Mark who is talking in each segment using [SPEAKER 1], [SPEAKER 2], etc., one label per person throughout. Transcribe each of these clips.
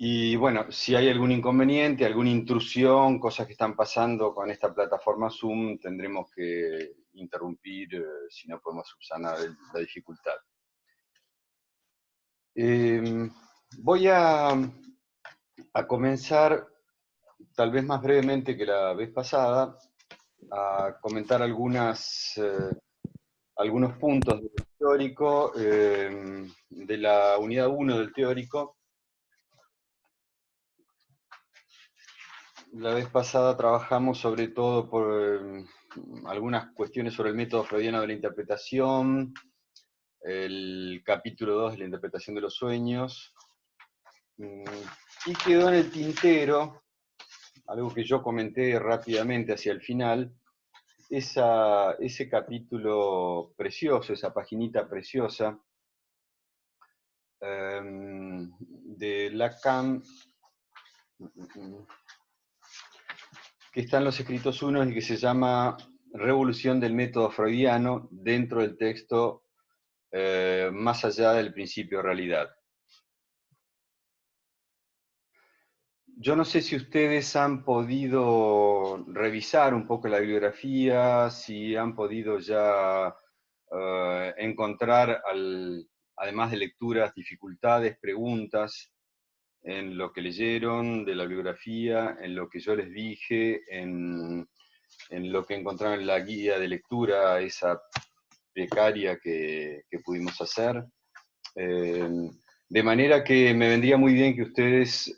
[SPEAKER 1] Y bueno, si hay algún inconveniente, alguna intrusión, cosas que están pasando con esta plataforma Zoom, tendremos que interrumpir si no podemos subsanar la dificultad. Voy a comenzar, tal vez más brevemente que la vez pasada, a comentar algunos puntos del teórico, de la unidad 1 del teórico. La vez pasada trabajamos sobre todo por algunas cuestiones sobre el método freudiano de la interpretación, el capítulo 2 de la interpretación de los sueños, y quedó en el tintero, algo que yo comenté rápidamente hacia el final, ese capítulo precioso, esa paginita preciosa, de Lacan, que está en los escritos unos y que se llama Revolución del método freudiano dentro del texto Más allá del principio de realidad. Yo no sé si ustedes han podido revisar un poco la bibliografía, si han podido ya encontrar, además de lecturas, dificultades, preguntas en lo que leyeron de la bibliografía, en lo que yo les dije, en lo que encontraron en la guía de lectura, esa precaria que pudimos hacer. De manera que me vendría muy bien que ustedes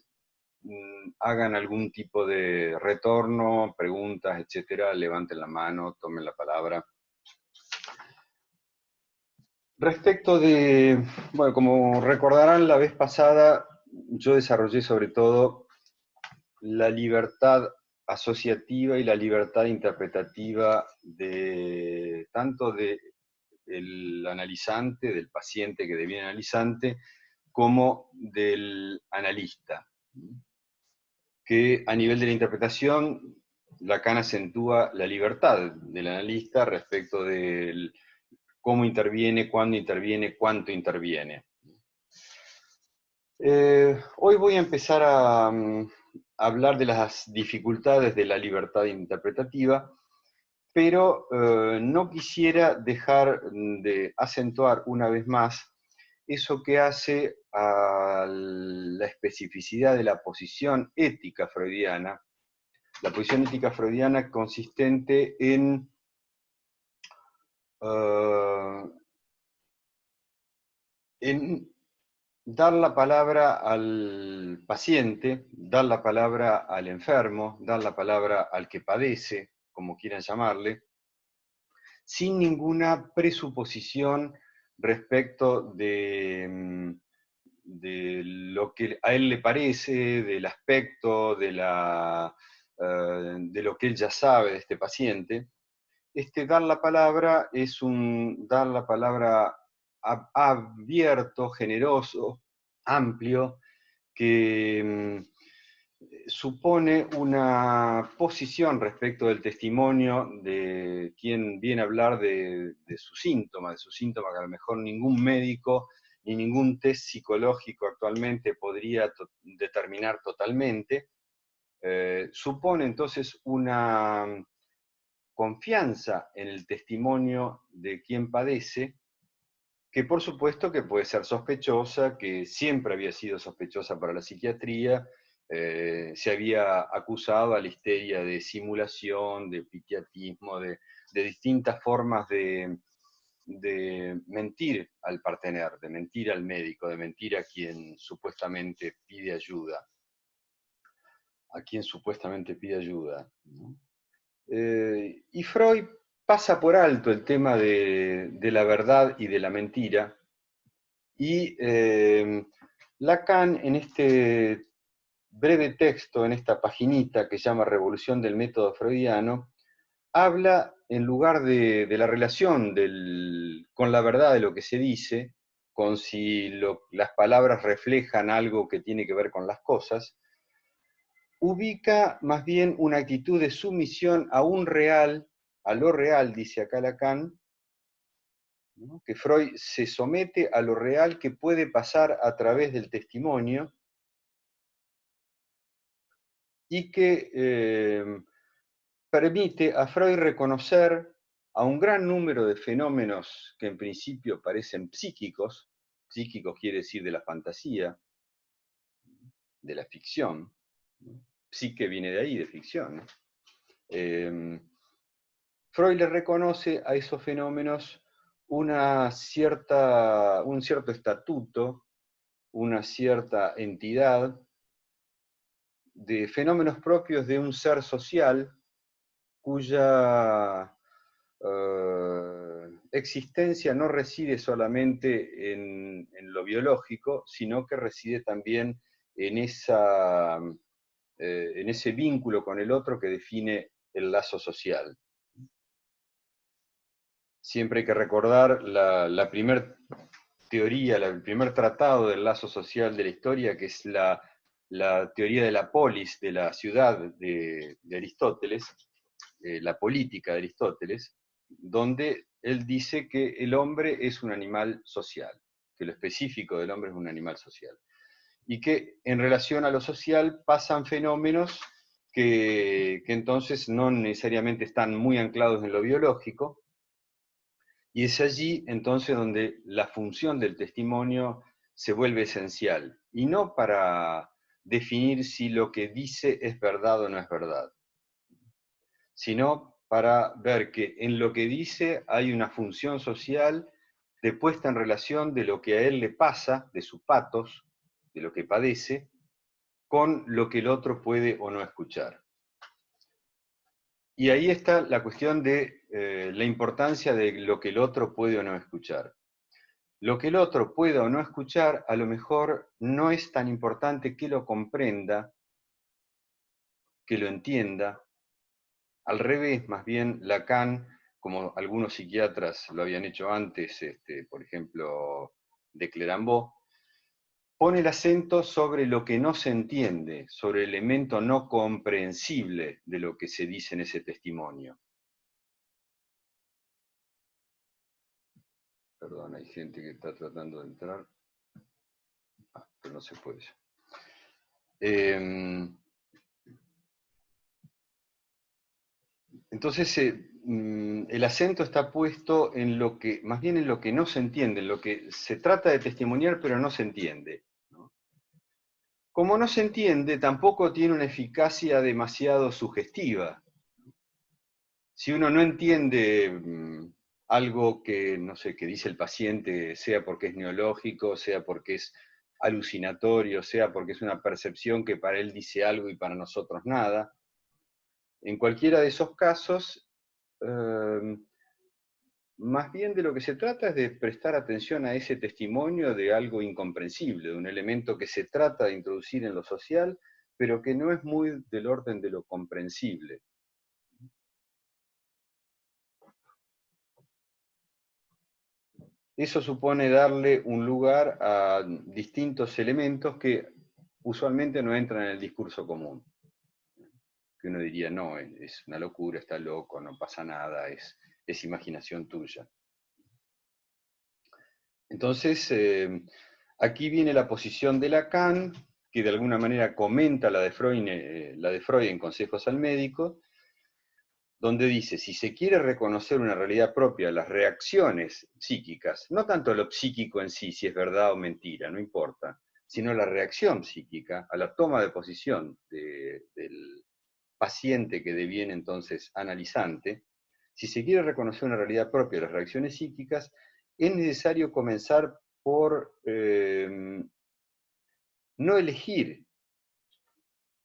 [SPEAKER 1] hagan algún tipo de retorno, preguntas, etcétera, levanten la mano, tomen la palabra. Respecto de, bueno, como recordarán la vez pasada, yo desarrollé sobre todo la libertad asociativa y la libertad interpretativa de tanto del analizante, del paciente que deviene analizante, como del analista, que a nivel de la interpretación, Lacan acentúa la libertad del analista respecto de cómo interviene, cuándo interviene, cuánto interviene. Hoy voy a empezar a hablar de las dificultades de la libertad interpretativa, pero no quisiera dejar de acentuar una vez más eso que hace a la especificidad de la posición ética freudiana, la posición ética freudiana consistente en dar la palabra al paciente, dar la palabra al enfermo, dar la palabra al que padece, como quieran llamarle, sin ninguna presuposición respecto de lo que a él le parece, del aspecto, de lo que él ya sabe de este paciente. Dar la palabra es dar la palabra abierto, generoso, amplio, que supone una posición respecto del testimonio de quien viene a hablar de su síntoma que a lo mejor ningún médico ni ningún test psicológico actualmente podría determinar totalmente. Supone entonces una confianza en el testimonio de quien padece, que por supuesto que puede ser sospechosa, que siempre había sido sospechosa para la psiquiatría. Se había acusado a la histeria de simulación, de pitiatismo, de distintas formas de mentir al partener, de mentir al médico, de mentir a quien supuestamente pide ayuda. ¿No? Y Freud pasa por alto el tema de la verdad y de la mentira, y Lacan en este breve texto, en esta paginita que se llama Revolución del método freudiano, habla, en lugar de la relación con la verdad de lo que se dice, con si las palabras reflejan algo que tiene que ver con las cosas, ubica más bien una actitud de sumisión a lo real, dice acá Lacan, ¿no? Que Freud se somete a lo real que puede pasar a través del testimonio y que permite a Freud reconocer a un gran número de fenómenos que en principio parecen psíquicos quiere decir de la fantasía, de la ficción, ¿no? Psique viene de ahí, de ficción, ¿no? Freud le reconoce a esos fenómenos un cierto estatuto, una cierta entidad de fenómenos propios de un ser social cuya existencia no reside solamente en lo biológico, sino que reside también en ese vínculo con el otro que define el lazo social. Siempre hay que recordar la primer teoría, el primer tratado del lazo social de la historia, que es la teoría de la polis, de la ciudad de Aristóteles, la política de Aristóteles, donde él dice que el hombre es un animal social, que lo específico del hombre es un animal social, y que en relación a lo social pasan fenómenos que entonces no necesariamente están muy anclados en lo biológico, y es allí entonces donde la función del testimonio se vuelve esencial, y no para definir si lo que dice es verdad o no es verdad, sino para ver que en lo que dice hay una función social de puesta en relación de lo que a él le pasa, de su patos, de lo que padece, con lo que el otro puede o no escuchar. Y ahí está la cuestión de la importancia de lo que el otro puede o no escuchar. Lo que el otro pueda o no escuchar, a lo mejor no es tan importante que lo comprenda, que lo entienda. Al revés, más bien Lacan, como algunos psiquiatras lo habían hecho antes, por ejemplo, de Clerambault, pone el acento sobre lo que no se entiende, sobre el elemento no comprensible de lo que se dice en ese testimonio. Perdón, hay gente que está tratando de entrar. Pero no se puede. Entonces, el acento está puesto en lo que, más bien en lo que no se entiende, en lo que se trata de testimoniar, pero no se entiende, ¿no? Como no se entiende, tampoco tiene una eficacia demasiado sugestiva. Si uno no entiende algo que, no sé, que dice el paciente, sea porque es neológico, sea porque es alucinatorio, sea porque es una percepción que para él dice algo y para nosotros nada, en cualquiera de esos casos, más bien de lo que se trata es de prestar atención a ese testimonio de algo incomprensible, de un elemento que se trata de introducir en lo social, pero que no es muy del orden de lo comprensible. Eso supone darle un lugar a distintos elementos que usualmente no entran en el discurso común. Que uno diría, no, es una locura, está loco, no pasa nada, es imaginación tuya. Entonces, aquí viene la posición de Lacan, que de alguna manera comenta la de Freud en Consejos al Médico, donde dice, si se quiere reconocer una realidad propia de las reacciones psíquicas, no tanto lo psíquico en sí, si es verdad o mentira, no importa, sino la reacción psíquica a la toma de posición del paciente que deviene entonces analizante, si se quiere reconocer una realidad propia de las reacciones psíquicas, es necesario comenzar por no elegir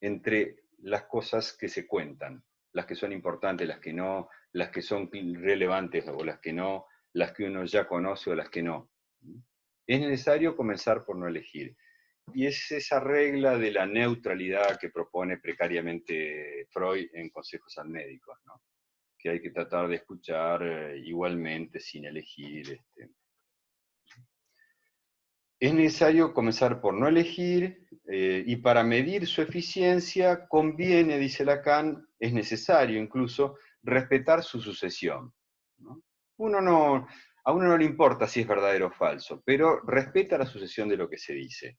[SPEAKER 1] entre las cosas que se cuentan, las que son importantes, las que no, las que son relevantes o las que no, las que uno ya conoce o las que no. Es necesario comenzar por no elegir. Y es esa regla de la neutralidad que propone precariamente Freud en Consejos al Médico, ¿no? Que hay que tratar de escuchar igualmente sin elegir. Es necesario comenzar por no elegir y para medir su eficiencia conviene, dice Lacan, es necesario incluso respetar su sucesión, ¿no? Uno no, A uno no le importa si es verdadero o falso, pero respeta la sucesión de lo que se dice.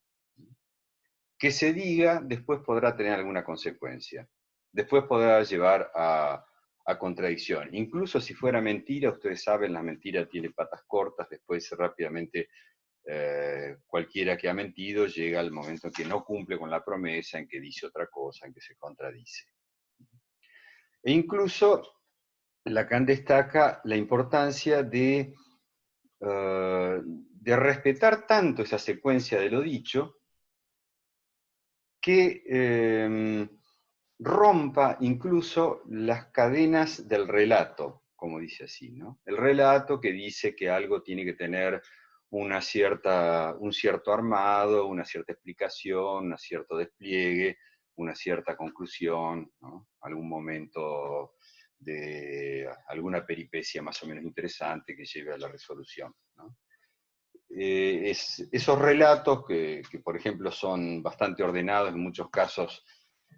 [SPEAKER 1] Que se diga, después podrá tener alguna consecuencia. Después podrá llevar a contradicción. Incluso si fuera mentira, ustedes saben, la mentira tiene patas cortas, después rápidamente cualquiera que ha mentido llega al momento en que no cumple con la promesa, en que dice otra cosa, en que se contradice. E incluso Lacan destaca la importancia de respetar tanto esa secuencia de lo dicho, que rompa incluso las cadenas del relato, como dice así, ¿no? El relato que dice que algo tiene que tener un cierto armado, una cierta explicación, un cierto despliegue, una cierta conclusión, ¿no? Algún momento de alguna peripecia más o menos interesante que lleve a la resolución, ¿no? Esos relatos que, por ejemplo, son bastante ordenados, en muchos casos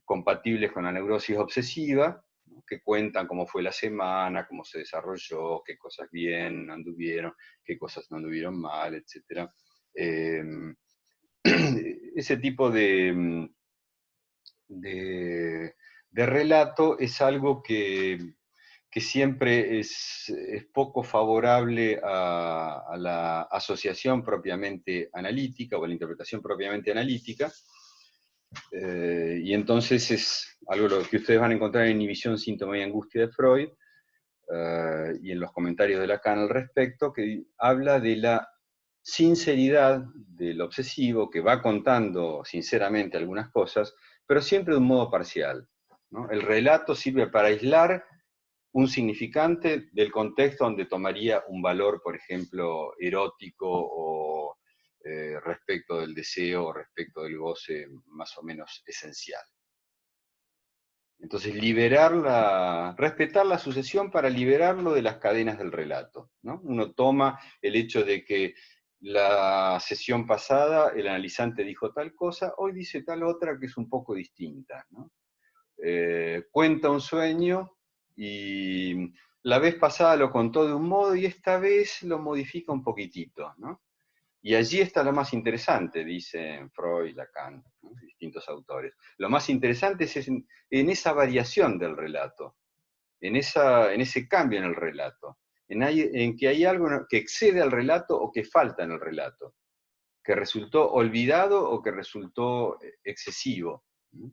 [SPEAKER 1] compatibles con la neurosis obsesiva, ¿no? Que cuentan cómo fue la semana, cómo se desarrolló, qué cosas bien anduvieron, qué cosas no anduvieron mal, etc. Ese tipo de relato es algo que siempre es poco favorable a la asociación propiamente analítica o a la interpretación propiamente analítica, y entonces es algo lo que ustedes van a encontrar en Inhibición, Síntoma y Angustia de Freud, y en los comentarios de Lacan al respecto, que habla de la sinceridad del obsesivo, que va contando sinceramente algunas cosas, pero siempre de un modo parcial, ¿no? El relato sirve para aislar un significante del contexto donde tomaría un valor, por ejemplo, erótico o respecto del deseo o respecto del goce más o menos esencial. Entonces, respetar la sucesión para liberarlo de las cadenas del relato, ¿no? Uno toma el hecho de que la sesión pasada el analizante dijo tal cosa, hoy dice tal otra que es un poco distinta, ¿no? Cuenta un sueño y la vez pasada lo contó de un modo y esta vez lo modifica un poquitito, ¿no? Y allí está lo más interesante, dicen Freud, Lacan, ¿no? Distintos autores. Lo más interesante es en esa variación del relato, en ese cambio en el relato, en que hay algo que excede al relato o que falta en el relato, que resultó olvidado o que resultó excesivo. ¿No?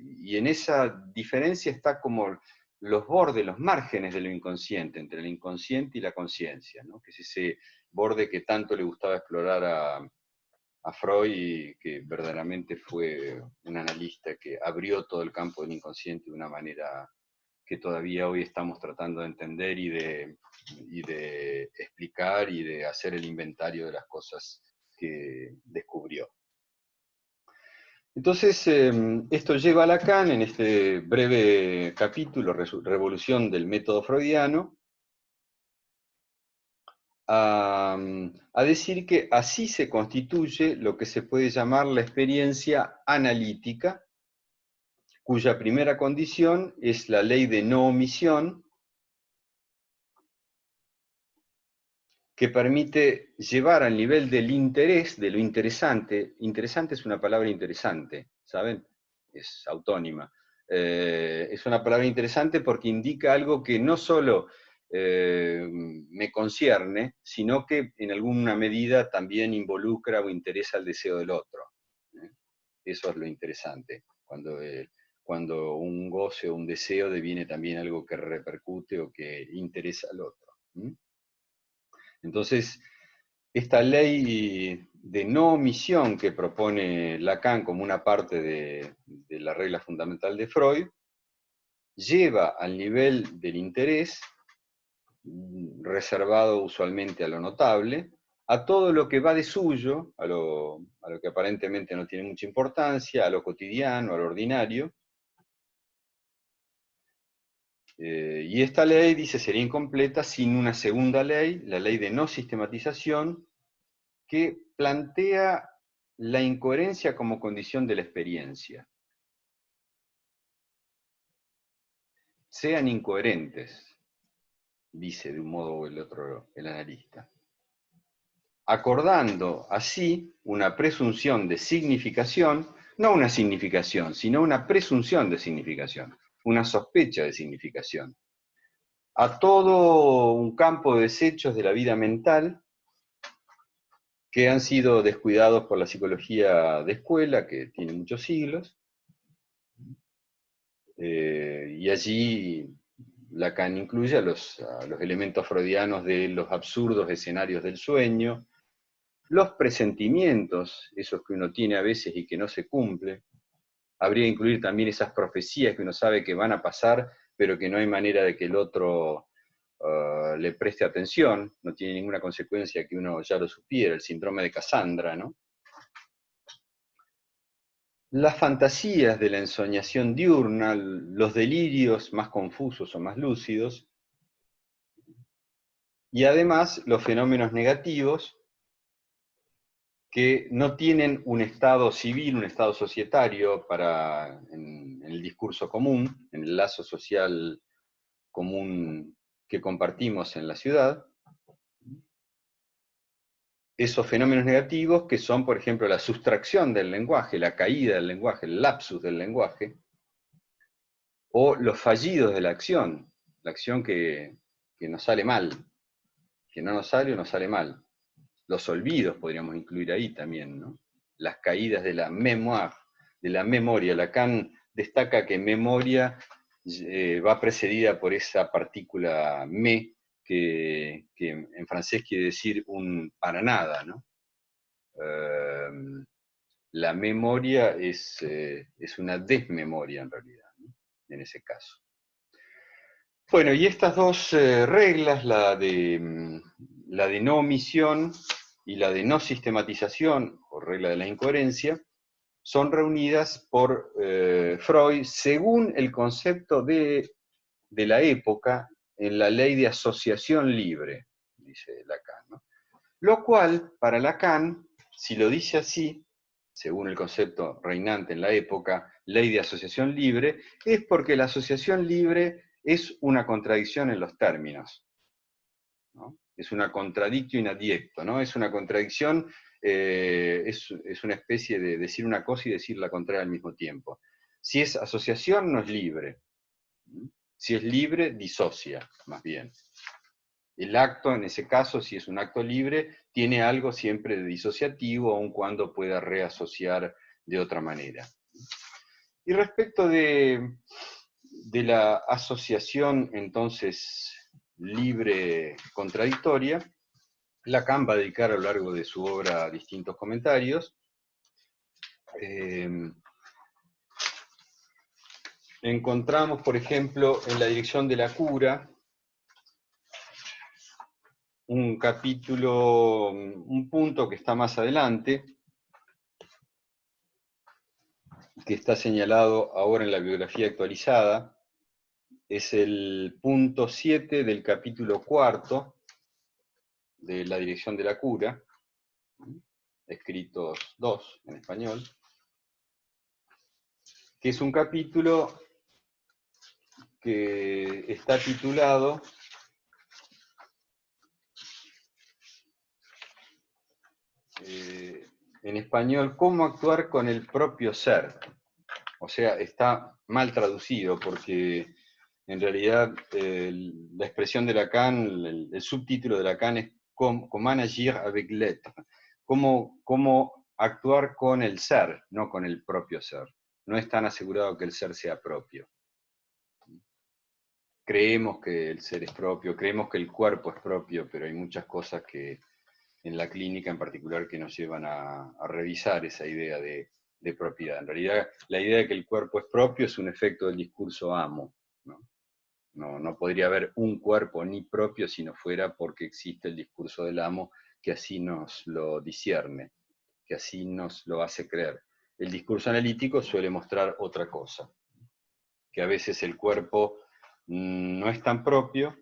[SPEAKER 1] Y en esa diferencia está como los bordes, los márgenes de lo inconsciente, entre el inconsciente y la conciencia, ¿no? Que es ese borde que tanto le gustaba explorar a Freud y que verdaderamente fue un analista que abrió todo el campo del inconsciente de una manera que todavía hoy estamos tratando de entender y de explicar y de hacer el inventario de las cosas que descubrió. Entonces, esto lleva a Lacan, en este breve capítulo, Revolución del método freudiano, a decir que así se constituye lo que se puede llamar la experiencia analítica, cuya primera condición es la ley de no omisión, que permite llevar al nivel del interés, de lo interesante. Interesante es una palabra interesante, ¿saben? Es autónima. Es una palabra interesante porque indica algo que no solo me concierne, sino que en alguna medida también involucra o interesa el deseo del otro. ¿Eh? Eso es lo interesante, cuando un goce o un deseo deviene también algo que repercute o que interesa al otro. ¿Mm? Entonces, esta ley de no omisión que propone Lacan como una parte de la regla fundamental de Freud, lleva al nivel del interés, reservado usualmente a lo notable, a todo lo que va de suyo, a lo que aparentemente no tiene mucha importancia, a lo cotidiano, a lo ordinario. Y esta ley, dice, sería incompleta sin una segunda ley, la ley de no sistematización, que plantea la incoherencia como condición de la experiencia. Sean incoherentes, dice de un modo o el otro el analista. Acordando así una presunción de significación, no una significación, sino una presunción de significación, una sospecha de significación, a todo un campo de desechos de la vida mental que han sido descuidados por la psicología de escuela, que tiene muchos siglos, y allí Lacan incluye a los elementos freudianos de los absurdos escenarios del sueño, los presentimientos, esos que uno tiene a veces y que no se cumple. Habría que incluir también esas profecías que uno sabe que van a pasar, pero que no hay manera de que el otro le preste atención, no tiene ninguna consecuencia que uno ya lo supiera, el síndrome de Cassandra, ¿no? Las fantasías de la ensoñación diurna, los delirios más confusos o más lúcidos, y además los fenómenos negativos que no tienen un estado civil, un estado societario en el discurso común, en el lazo social común que compartimos en la ciudad. Esos fenómenos negativos que son, por ejemplo, la sustracción del lenguaje, la caída del lenguaje, el lapsus del lenguaje, o los fallidos de la acción que nos sale mal, que no nos sale o nos sale mal. Los olvidos podríamos incluir ahí también, ¿no? Las caídas de la mémoire, de la memoria. Lacan destaca que memoria va precedida por esa partícula me, que en francés quiere decir un para nada, ¿no? La memoria es una desmemoria en realidad, ¿no? En ese caso. Bueno, y estas dos reglas, la de no omisión y la de no sistematización, o regla de la incoherencia, son reunidas por Freud según el concepto de la época en la ley de asociación libre, dice Lacan, ¿no? Lo cual, para Lacan, si lo dice así, según el concepto reinante en la época, ley de asociación libre, es porque la asociación libre es una contradicción en los términos, ¿no? Es una contradictio in adjecto, ¿no? Es una contradicción, es una especie de decir una cosa y decir la contraria al mismo tiempo. Si es asociación, no es libre. Si es libre, disocia, más bien. El acto, en ese caso, si es un acto libre, tiene algo siempre de disociativo, aun cuando pueda reasociar de otra manera. Y respecto de la asociación, entonces, libre contradictoria, Lacan va a dedicar a lo largo de su obra distintos comentarios. Encontramos, por ejemplo, en la dirección de la cura, un capítulo, un punto que está más adelante, que está señalado ahora en la bibliografía actualizada, es el punto 7 del capítulo 4 de la dirección de la cura, escritos 2 en español, que es un capítulo que está titulado en español, ¿Cómo actuar con el propio ser? O sea, está mal traducido porque en realidad la expresión de Lacan, el subtítulo de Lacan es Comment agir avec l'être, cómo actuar con el ser, no con el propio ser. No es tan asegurado que el ser sea propio. Creemos que el ser es propio, creemos que el cuerpo es propio, pero hay muchas cosas que en la clínica en particular que nos llevan a revisar esa idea de propiedad. En realidad, la idea de que el cuerpo es propio es un efecto del discurso amo, ¿no? No podría haber un cuerpo ni propio si no fuera porque existe el discurso del amo que así nos lo discierne, que así nos lo hace creer. El discurso analítico suele mostrar otra cosa, que a veces el cuerpo no es tan propio,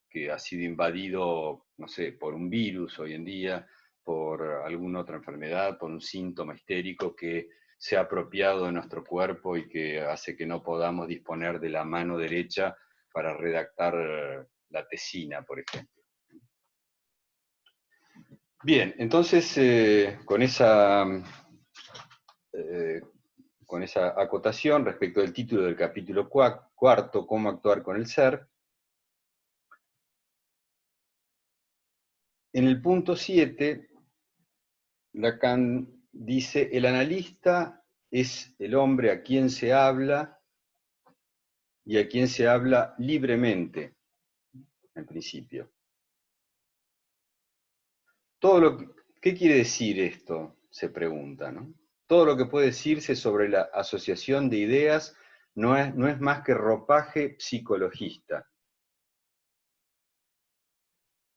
[SPEAKER 1] que ha sido invadido, no sé, por un virus hoy en día, por alguna otra enfermedad, por un síntoma histérico que se ha apropiado de nuestro cuerpo y que hace que no podamos disponer de la mano derecha para redactar la tesina, por ejemplo. Bien, entonces con esa acotación respecto del título del capítulo cuarto, cómo actuar con el ser, en el punto 7, Lacan dice, el analista es el hombre a quien se habla y a quien se habla libremente, en principio. ¿Qué quiere decir esto? Se pregunta, ¿no? Todo lo que puede decirse sobre la asociación de ideas no es más que ropaje psicologista.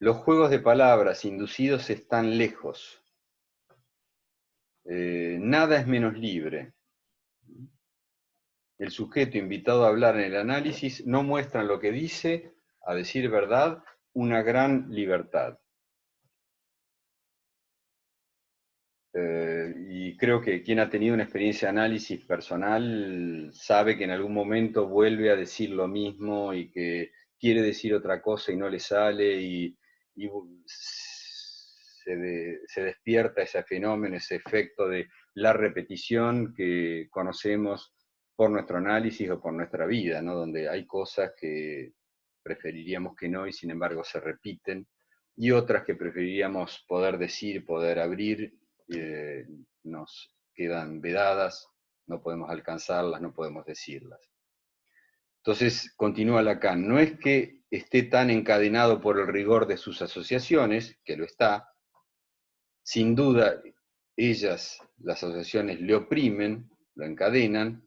[SPEAKER 1] Los juegos de palabras inducidos están lejos. Nada es menos libre. El sujeto invitado a hablar en el análisis no muestra en lo que dice, a decir verdad, una gran libertad. Y creo que quien ha tenido una experiencia de análisis personal sabe que en algún momento vuelve a decir lo mismo y que quiere decir otra cosa y no le sale y se despierta ese fenómeno, ese efecto de la repetición que conocemos por nuestro análisis o por nuestra vida, ¿no? Donde hay cosas que preferiríamos que no y sin embargo se repiten, y otras que preferiríamos poder decir, poder abrir, nos quedan vedadas, no podemos alcanzarlas, no podemos decirlas. Entonces, continúa Lacan, no es que esté tan encadenado por el rigor de sus asociaciones, que lo está, sin duda ellas, las asociaciones, le oprimen, lo encadenan,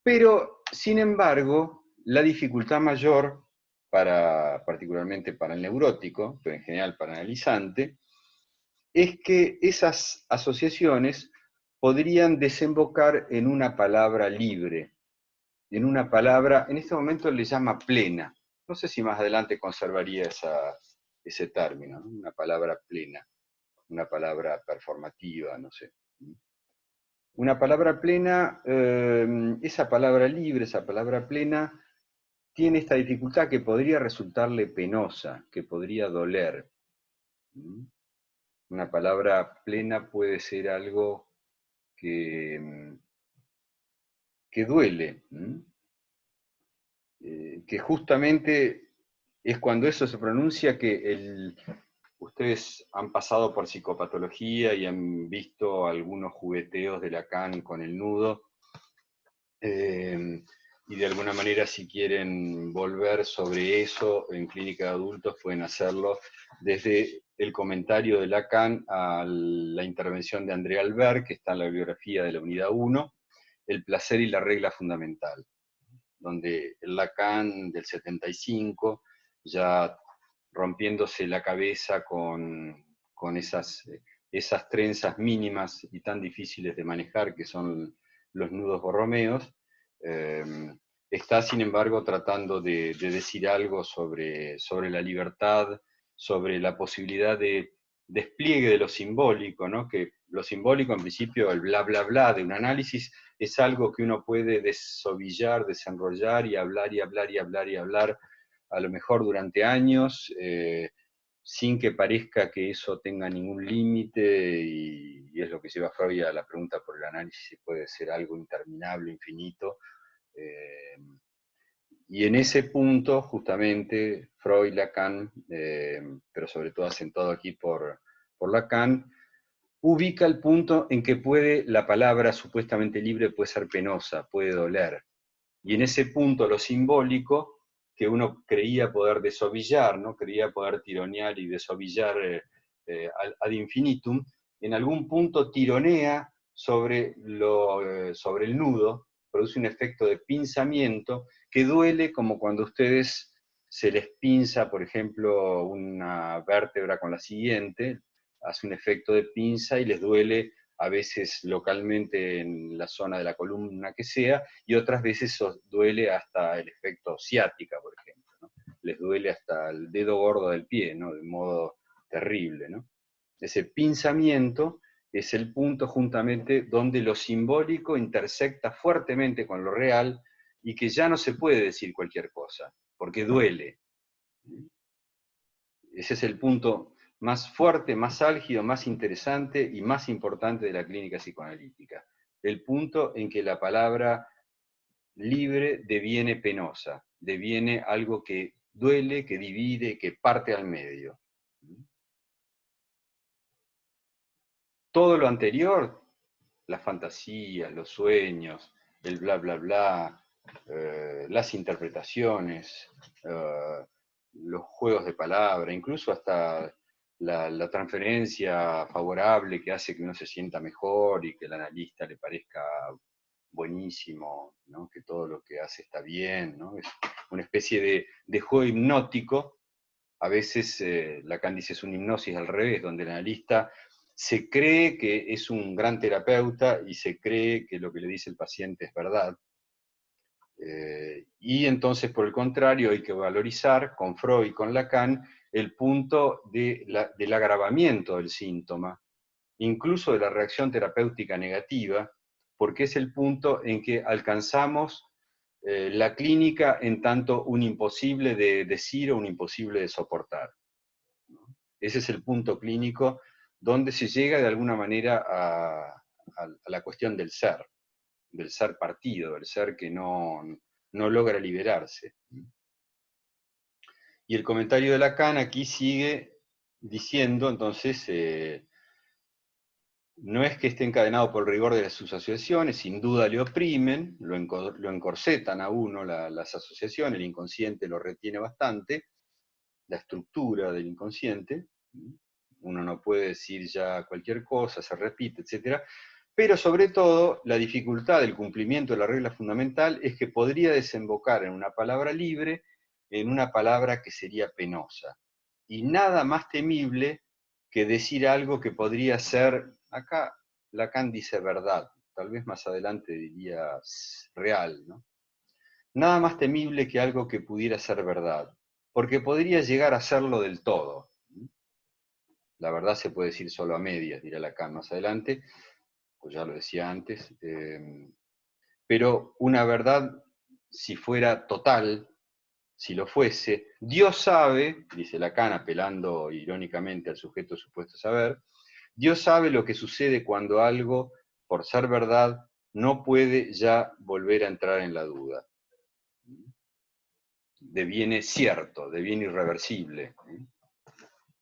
[SPEAKER 1] pero, sin embargo, la dificultad mayor, particularmente para el neurótico, pero en general para el analizante, es que esas asociaciones podrían desembocar en una palabra libre, en una palabra, en este momento le llama plena. No sé si más adelante conservaría ese término, ¿no? Una palabra plena, una palabra performativa, no sé. Una palabra plena, esa palabra libre, esa palabra plena, tiene esta dificultad que podría resultarle penosa, que podría doler. Una palabra plena puede ser algo que duele, que justamente es cuando eso se pronuncia que ustedes han pasado por psicopatología y han visto algunos jugueteos de Lacan con el nudo, y de alguna manera si quieren volver sobre eso en clínica de adultos pueden hacerlo desde el comentario de Lacan a la intervención de André Albert, que está en la bibliografía de la unidad 1, El placer y la regla fundamental, donde el Lacan del 75, ya rompiéndose la cabeza con esas trenzas mínimas y tan difíciles de manejar que son los nudos borromeos, está sin embargo tratando de decir algo sobre la libertad, sobre la posibilidad de despliegue de lo simbólico, ¿no? Que lo simbólico en principio, el bla bla bla de un análisis, es algo que uno puede desovillar, desenrollar y hablar y hablar y hablar y hablar, a lo mejor durante años, sin que parezca que eso tenga ningún límite, y es lo que lleva a Freud a la pregunta por el análisis si puede ser algo interminable, infinito. Y en ese punto, justamente, Freud, Lacan, pero sobre todo asentado aquí por Lacan, ubica el punto en que la palabra supuestamente libre puede ser penosa, puede doler. Y en ese punto lo simbólico, que uno creía poder desovillar, ¿no? Creía poder tironear y desovillar ad infinitum, en algún punto tironea sobre el nudo, produce un efecto de pinzamiento que duele, como cuando a ustedes se les pinza, por ejemplo, una vértebra con la siguiente, hace un efecto de pinza y les duele a veces localmente en la zona de la columna que sea, y otras veces duele hasta el efecto ciática, por ejemplo, ¿no? Les duele hasta el dedo gordo del pie, ¿no? De modo terrible, ¿no? Ese pinzamiento es el punto justamente donde lo simbólico intersecta fuertemente con lo real y que ya no se puede decir cualquier cosa. porque duele. Ese es el punto más fuerte, más álgido, más interesante y más importante de la clínica psicoanalítica. El punto en que la palabra libre deviene penosa, deviene algo que duele, que divide, que parte al medio. Todo lo anterior, las fantasías, los sueños, el bla bla bla, las interpretaciones, los juegos de palabra, incluso hasta la transferencia favorable que hace que uno se sienta mejor y que al analista le parezca buenísimo, ¿no? Que todo lo que hace está bien, ¿no? Es una especie de juego hipnótico. A veces Lacan dice es una hipnosis al revés, donde el analista se cree que es un gran terapeuta y se cree que lo que le dice el paciente es verdad. Y entonces, por el contrario, hay que valorizar con Freud y con Lacan el punto del agravamiento del síntoma, incluso de la reacción terapéutica negativa, porque es el punto en que alcanzamos la clínica en tanto un imposible de decir o un imposible de soportar. Ese es el punto clínico donde se llega de alguna manera a la cuestión del ser partido, del ser que no logra liberarse. Y el comentario de Lacan aquí sigue diciendo, entonces, no es que esté encadenado por el rigor de sus asociaciones, sin duda le oprimen, lo encorsetan a uno las asociaciones, el inconsciente lo retiene bastante, la estructura del inconsciente, uno no puede decir ya cualquier cosa, se repite, etc. Pero sobre todo, la dificultad del cumplimiento de la regla fundamental es que podría desembocar en una palabra libre, en una palabra que sería penosa. Y nada más temible que decir algo que podría ser, acá Lacan dice verdad, tal vez más adelante diría real, ¿no? Nada más temible que algo que pudiera ser verdad, porque podría llegar a serlo del todo. La verdad se puede decir solo a medias, dirá Lacan más adelante, pues ya lo decía antes, pero una verdad, si fuera total, si lo fuese, Dios sabe, dice Lacan apelando irónicamente al sujeto supuesto saber, Dios sabe lo que sucede cuando algo, por ser verdad, no puede ya volver a entrar en la duda. Deviene cierto, deviene irreversible.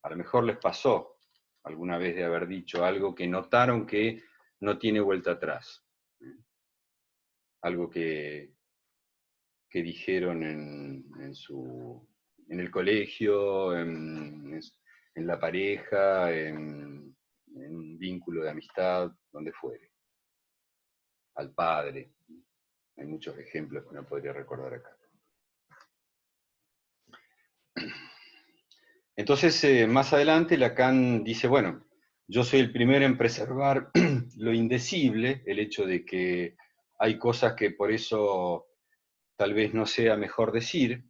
[SPEAKER 1] A lo mejor les pasó alguna vez de haber dicho algo que notaron que no tiene vuelta atrás. Algo que dijeron en el colegio, en la pareja, en un vínculo de amistad, donde fuere. Al padre. Hay muchos ejemplos que no podría recordar acá. Entonces, más adelante Lacan dice, bueno, yo soy el primero en preservar lo indecible, el hecho de que hay cosas que por eso tal vez no sea mejor decir,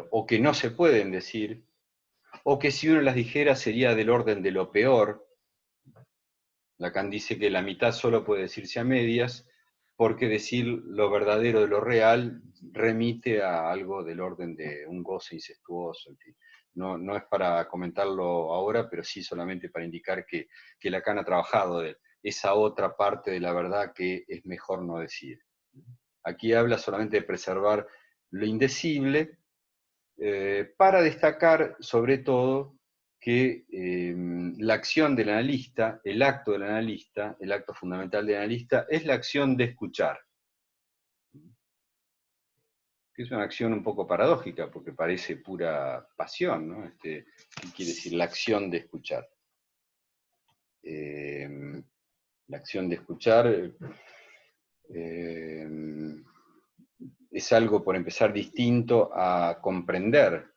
[SPEAKER 1] o que no se pueden decir, o que si uno las dijera sería del orden de lo peor. Lacan dice que la mitad solo puede decirse a medias, porque decir lo verdadero de lo real remite a algo del orden de un goce incestuoso, en fin. No es para comentarlo ahora, pero sí solamente para indicar que Lacan ha trabajado de esa otra parte de la verdad que es mejor no decir. Aquí habla solamente de preservar lo indecible, para destacar sobre todo que la acción del analista, el acto del analista, el acto fundamental del analista, es la acción de escuchar. Que es una acción un poco paradójica, porque parece pura pasión, ¿no? ¿Qué quiere decir la acción de escuchar? La acción de escuchar es algo, por empezar, distinto a comprender.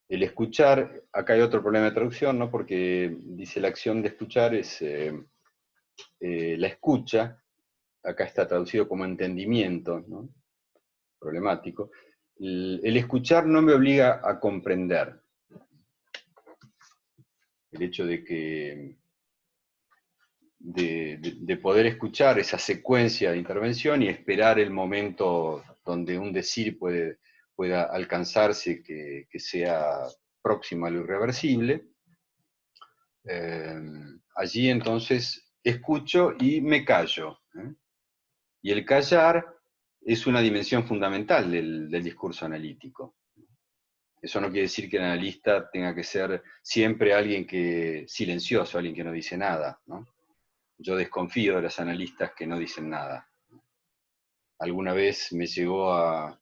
[SPEAKER 1] El escuchar, acá hay otro problema de traducción, ¿no? Porque dice la acción de escuchar es la escucha, acá está traducido como entendimiento, ¿no? Problemático. El escuchar no me obliga a comprender. El hecho de que de poder escuchar esa secuencia de intervención y esperar el momento donde un decir pueda alcanzarse que sea próximo a lo irreversible. Allí entonces escucho y me callo. Y el callar es una dimensión fundamental del discurso analítico. Eso no quiere decir que el analista tenga que ser siempre alguien silencioso, alguien que no dice nada, ¿no? Yo desconfío de los analistas que no dicen nada. Alguna vez me llegó a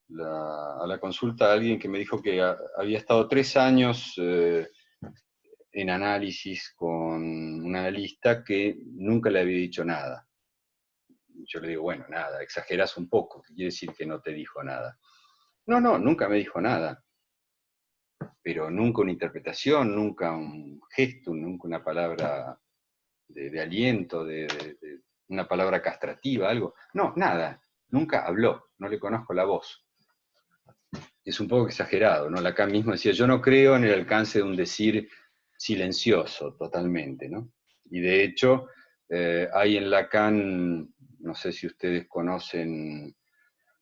[SPEAKER 1] la consulta alguien que me dijo que había estado 3 años en análisis con un analista que nunca le había dicho nada. Yo le digo, bueno, nada, exagerás un poco, ¿qué quiere decir que no te dijo nada? No, nunca me dijo nada, pero nunca una interpretación, nunca un gesto, nunca una palabra de aliento, de una palabra castrativa, algo. No, nada, nunca habló, no le conozco la voz. Es un poco exagerado, ¿no? Lacan mismo decía, yo no creo en el alcance de un decir silencioso totalmente, ¿no? Y de hecho, hay en Lacan, no sé si ustedes conocen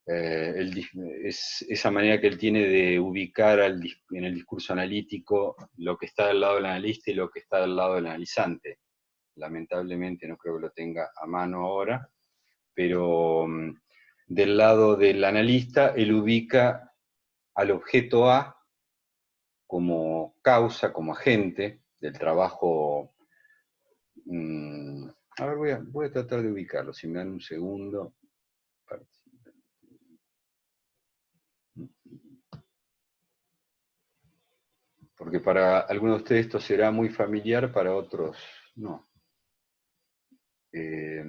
[SPEAKER 1] esa manera que él tiene de ubicar en el discurso analítico lo que está del lado del analista y lo que está del lado del analizante. Lamentablemente no creo que lo tenga a mano ahora, pero del lado del analista él ubica al objeto A como causa, como agente del trabajo. A ver, voy a tratar de ubicarlo, si me dan un segundo. Porque para algunos de ustedes esto será muy familiar, para otros no. Eh,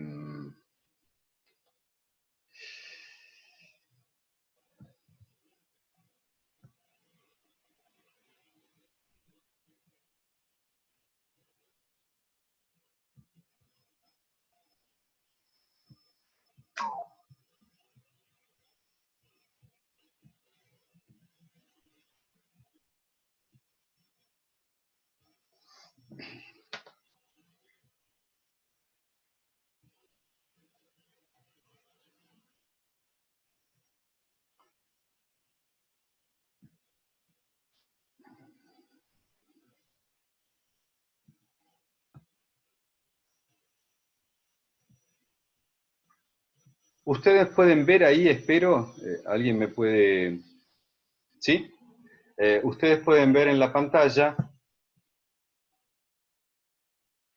[SPEAKER 1] Ustedes pueden ver ahí, espero, alguien me puede... ¿Sí? Ustedes pueden ver en la pantalla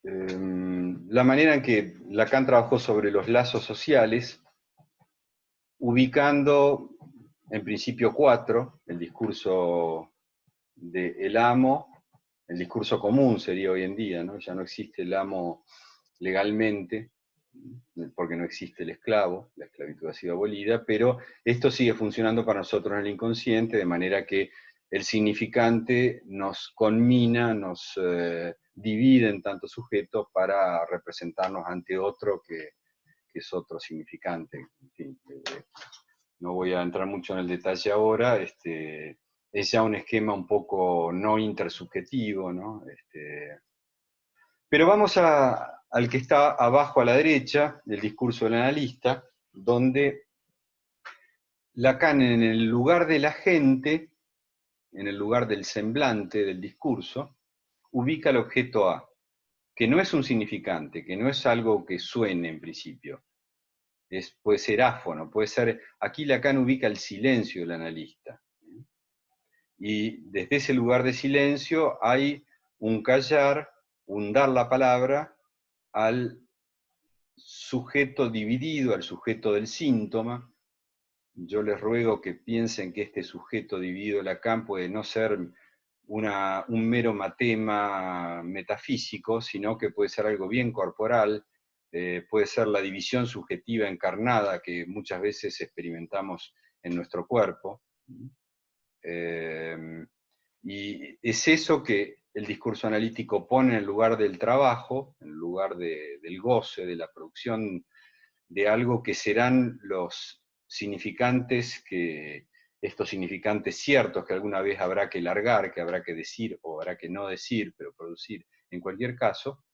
[SPEAKER 1] la manera en que Lacan trabajó sobre los lazos sociales, ubicando en principio 4, el discurso del amo, el discurso común sería hoy en día, ¿no? Ya no existe el amo legalmente, porque no existe el esclavo, la esclavitud ha sido abolida, pero esto sigue funcionando para nosotros en el inconsciente, de manera que el significante nos conmina, nos divide en tantos sujetos para representarnos ante otro que es otro significante. En fin, no voy a entrar mucho en el detalle ahora, es ya un esquema un poco no intersubjetivo, ¿no? Pero vamos al que está abajo a la derecha, del discurso del analista, donde Lacan, en el lugar de la gente, en el lugar del semblante del discurso, ubica el objeto A, que no es un significante, que no es algo que suene en principio. Puede ser áfono, puede ser... Aquí Lacan ubica el silencio del analista. Y desde ese lugar de silencio hay un callar, un dar la palabra al sujeto dividido, al sujeto del síntoma. Yo les ruego que piensen que este sujeto dividido de Lacan puede no ser un mero matema metafísico, sino que puede ser algo bien corporal, puede ser la división subjetiva encarnada que muchas veces experimentamos en nuestro cuerpo. Y es eso que el discurso analítico pone en lugar del trabajo, en lugar del goce, de la producción de algo que serán los significantes, estos significantes ciertos que alguna vez habrá que largar, que habrá que decir o habrá que no decir, pero producir en cualquier caso.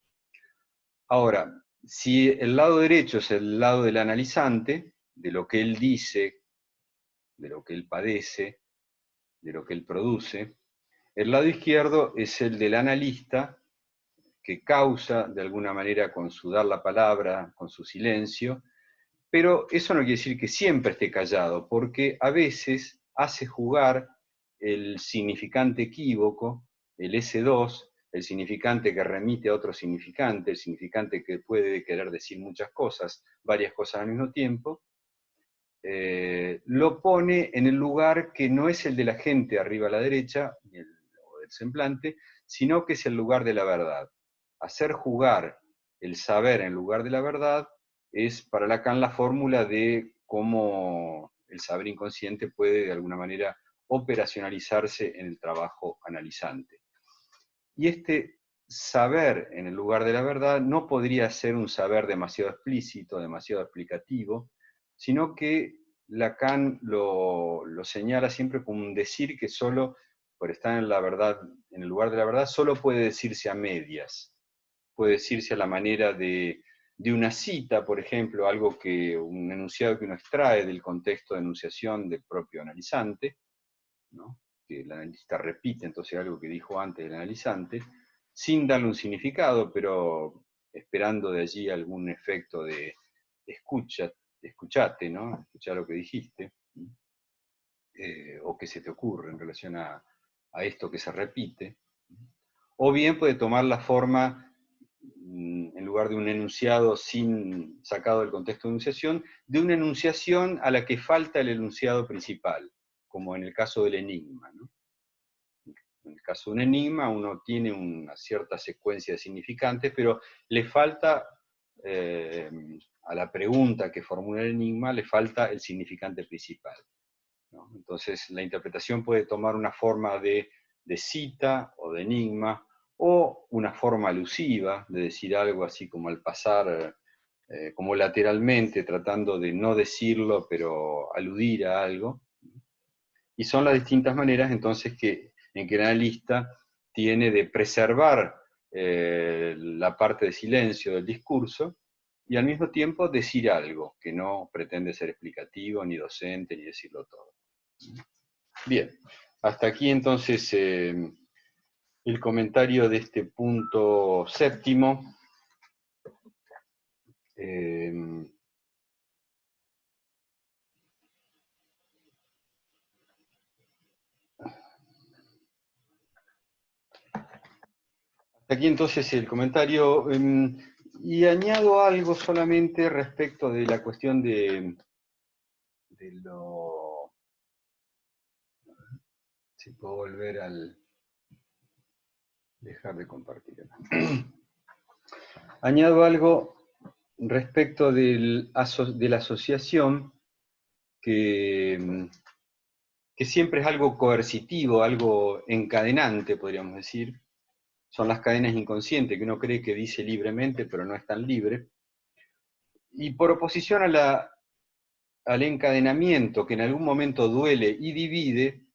[SPEAKER 1] Ahora, si el lado derecho es el lado del analizante, de lo que él dice, de lo que él padece, de lo que él produce, el lado izquierdo es el del analista, que causa de alguna manera con su dar la palabra, con su silencio, pero eso no quiere decir que siempre esté callado, porque a veces hace jugar el significante equívoco, el S2, el significante que remite a otro significante, el significante que puede querer decir muchas cosas, varias cosas al mismo tiempo, lo pone en el lugar que no es el de la gente arriba a la derecha, o del semblante, sino que es el lugar de la verdad. Hacer jugar el saber en lugar de la verdad es para Lacan la fórmula de cómo el saber inconsciente puede de alguna manera operacionalizarse en el trabajo analizante. Y este saber en el lugar de la verdad no podría ser un saber demasiado explícito, demasiado explicativo, sino que Lacan lo señala siempre como un decir que solo, por estar en la verdad, en el lugar de la verdad, solo puede decirse a medias. Puede decirse a la manera de una cita, por ejemplo, algo que, un enunciado que uno extrae del contexto de enunciación del propio analizante, ¿no? Que el analista repite entonces algo que dijo antes el analizante, sin darle un significado, pero esperando de allí algún efecto de escuchate, ¿no? Escuchar lo que dijiste, o que se te ocurre en relación a esto que se repite. O bien puede tomar la forma, en lugar de un enunciado sacado del contexto de enunciación, de una enunciación a la que falta el enunciado principal, como en el caso del enigma, ¿no? En el caso de un enigma, uno tiene una cierta secuencia de significantes, pero le falta, a la pregunta que formula el enigma, le falta el significante principal, ¿no? Entonces, la interpretación puede tomar una forma de cita o de enigma, o una forma alusiva, de decir algo así como al pasar, como lateralmente, tratando de no decirlo, pero aludir a algo. Y son las distintas maneras entonces en que el analista tiene de preservar la parte de silencio del discurso y al mismo tiempo decir algo que no pretende ser explicativo, ni docente, ni decirlo todo. Bien, hasta aquí entonces el comentario de este punto séptimo. Hasta aquí entonces el comentario. Y añado algo solamente respecto de la cuestión de lo... Si puedo volver al... dejar de compartir. Añado algo respecto de la asociación que siempre es algo coercitivo, algo encadenante, podríamos decir. Son las cadenas inconscientes que uno cree que dice libremente, pero no es tan libre. Y por oposición al encadenamiento que en algún momento duele y divide,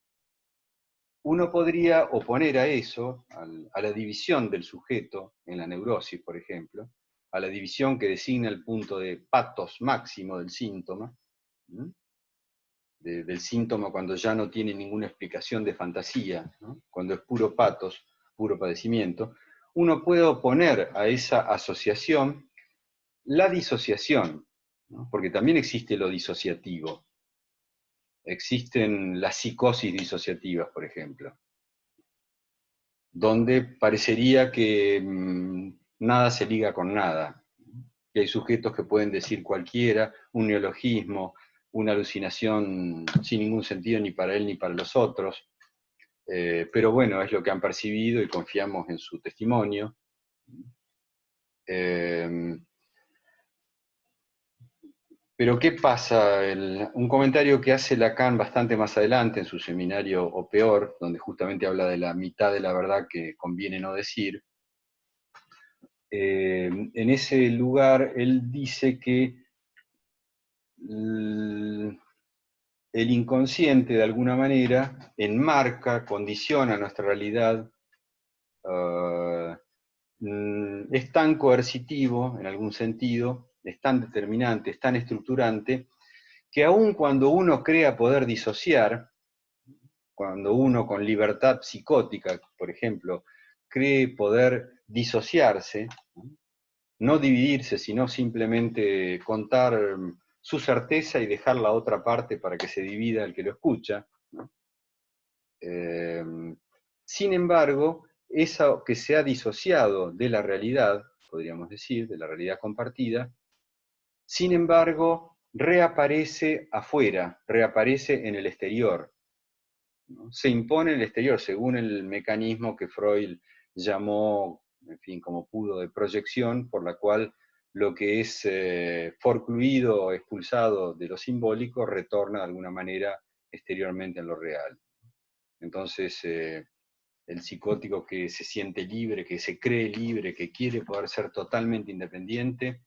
[SPEAKER 1] uno podría oponer a eso, a la división del sujeto en la neurosis, por ejemplo, a la división que designa el punto de patos máximo del síntoma, del síntoma cuando ya no tiene ninguna explicación de fantasía, ¿no? Cuando es puro patos, puro padecimiento, uno puede oponer a esa asociación la disociación, ¿no? Porque también existe lo disociativo. Existen las psicosis disociativas, por ejemplo, donde parecería que nada se liga con nada, que hay sujetos que pueden decir cualquiera, un neologismo, una alucinación sin ningún sentido ni para él ni para los otros, pero bueno, es lo que han percibido y confiamos en su testimonio. Pero ¿qué pasa? Un comentario que hace Lacan bastante más adelante en su seminario O Peor, donde justamente habla de la mitad de la verdad que conviene no decir, en ese lugar él dice que el inconsciente de alguna manera enmarca, condiciona nuestra realidad es tan coercitivo, en algún sentido, es tan determinante, es tan estructurante, que aun cuando uno crea poder disociar, cuando uno con libertad psicótica, por ejemplo, cree poder disociarse, no dividirse, sino simplemente contar su certeza y dejar la otra parte para que se divida el que lo escucha, ¿no? Sin embargo, eso que se ha disociado de la realidad, podríamos decir, de la realidad compartida, sin embargo, reaparece afuera, reaparece en el exterior, ¿no? Se impone en el exterior, según el mecanismo que Freud llamó, en fin, como pudo, de proyección, por la cual lo que es forcluido o expulsado de lo simbólico retorna de alguna manera exteriormente en lo real. Entonces, el psicótico que se siente libre, que se cree libre, que quiere poder ser totalmente independiente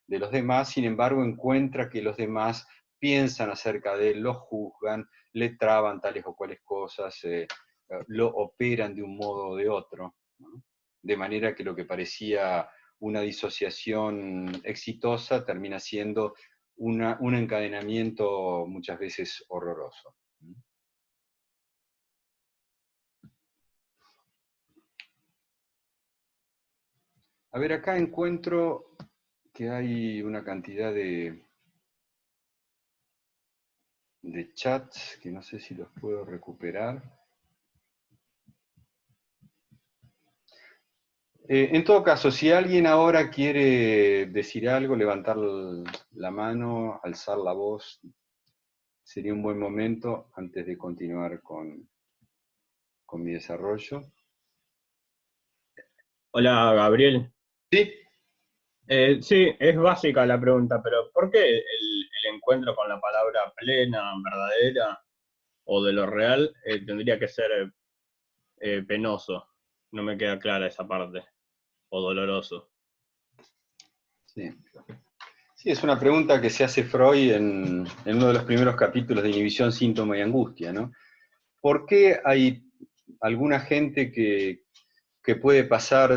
[SPEAKER 1] de los demás, sin embargo encuentra que los demás piensan acerca de él, lo juzgan, le traban tales o cuales cosas, lo operan de un modo o de otro, ¿no? De manera que lo que parecía una disociación exitosa termina siendo un encadenamiento muchas veces horroroso. A ver, acá encuentro que hay una cantidad de chats que no sé si los puedo recuperar. En todo caso, si alguien ahora quiere decir algo, levantar la mano, alzar la voz, sería un buen momento antes de continuar con mi desarrollo.
[SPEAKER 2] Hola, Gabriel.
[SPEAKER 1] Sí,
[SPEAKER 2] Sí, es básica la pregunta, pero ¿por qué el encuentro con la palabra plena, verdadera o de lo real tendría que ser penoso? No me queda clara esa parte. O doloroso.
[SPEAKER 1] sí. Sí, es una pregunta que se hace Freud en uno de los primeros capítulos de Inhibición, Síntoma y Angustia, ¿no? ¿Por qué hay alguna gente que puede pasar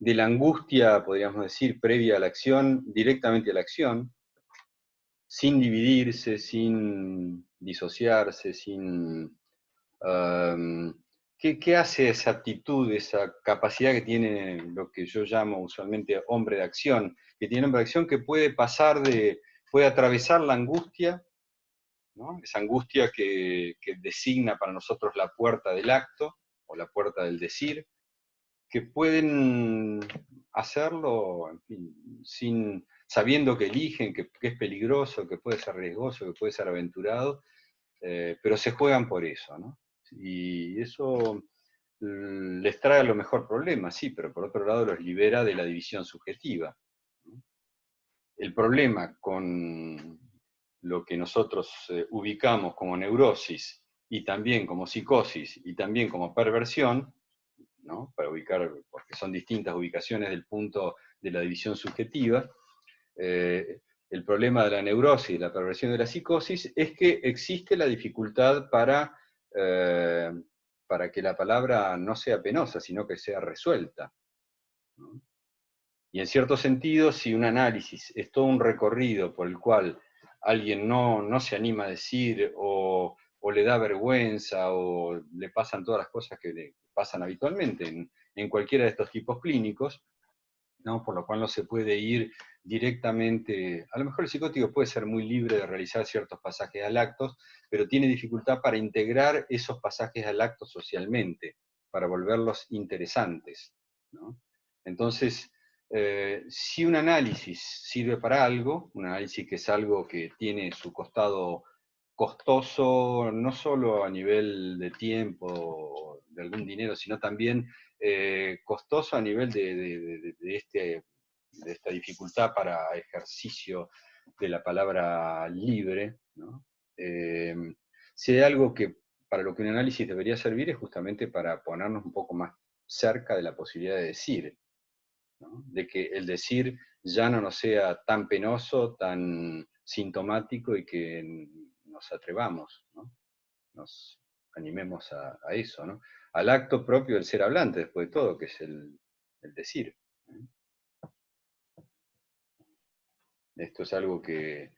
[SPEAKER 1] de la angustia, podríamos decir, previa a la acción, directamente a la acción, sin dividirse, sin disociarse, sin... um, ¿qué hace esa actitud, esa capacidad que tiene lo que yo llamo usualmente hombre de acción, que tiene hombre de acción que puede pasar puede atravesar la angustia, ¿no? Esa angustia que designa para nosotros la puerta del acto o la puerta del decir, que pueden hacerlo, en fin, sabiendo que eligen, que es peligroso, que puede ser riesgoso, que puede ser aventurado, pero se juegan por eso, ¿no? Y eso les trae a lo mejor problemas, sí, pero por otro lado los libera de la división subjetiva, ¿no? El problema con lo que nosotros ubicamos como neurosis y también como psicosis y también como perversión, ¿no? Para ubicar, porque son distintas ubicaciones del punto de la división subjetiva, el problema de la neurosis y la perversión de la psicosis es que existe la dificultad eh, para que la palabra no sea penosa, sino que sea resuelta, ¿no? Y en cierto sentido, si un análisis es todo un recorrido por el cual alguien no se anima a decir o le da vergüenza o le pasan todas las cosas que le pasan habitualmente en cualquiera de estos tipos clínicos, ¿no? Por lo cual no se puede ir directamente, a lo mejor el psicótico puede ser muy libre de realizar ciertos pasajes al acto, pero tiene dificultad para integrar esos pasajes al acto socialmente, para volverlos interesantes, ¿no? Entonces, si un análisis sirve para algo, un análisis que es algo que tiene su costado costoso, no solo a nivel de tiempo, de algún dinero, sino también costoso a nivel de esta dificultad para ejercicio de la palabra libre, ¿no? Eh, si hay algo que para lo que un análisis debería servir es justamente para ponernos un poco más cerca de la posibilidad de decir, ¿no? De que el decir ya no nos sea tan penoso, tan sintomático y que nos atrevamos, ¿no? Nos animemos a eso, ¿no? Al acto propio del ser hablante, después de todo, que es el decir. Esto es algo que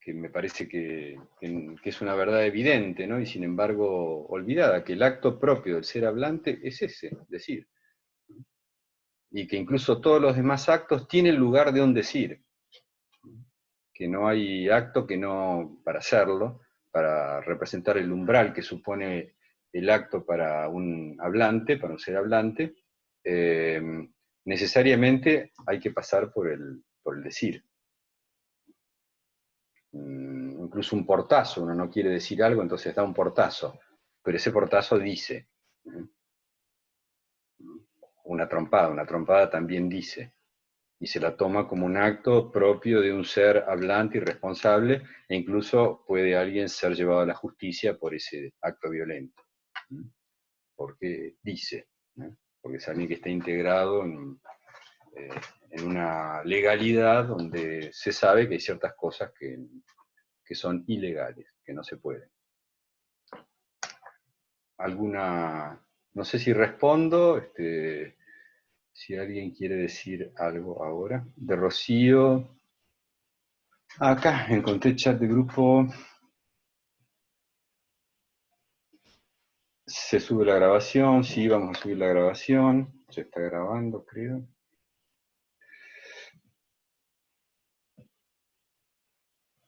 [SPEAKER 1] me parece que es una verdad evidente, ¿no? Y sin embargo olvidada, que el acto propio del ser hablante es ese, decir. Y que incluso todos los demás actos tienen lugar de un decir. Que no hay acto que no, para hacerlo, para representar el umbral que supone el acto para un hablante, para un ser hablante, necesariamente hay que pasar por el decir. Incluso un portazo, uno no quiere decir algo, entonces da un portazo, pero ese portazo dice. Una trompada también dice, y se la toma como un acto propio de un ser hablante y responsable, e incluso puede alguien ser llevado a la justicia por ese acto violento, porque dice, ¿no? Porque es alguien que está integrado en una legalidad donde se sabe que hay ciertas cosas que son ilegales, que no se pueden. No sé si respondo, si alguien quiere decir algo ahora. De Rocío. Acá encontré chat de grupo. Se sube la grabación, sí, vamos a subir la grabación. Se está grabando, creo.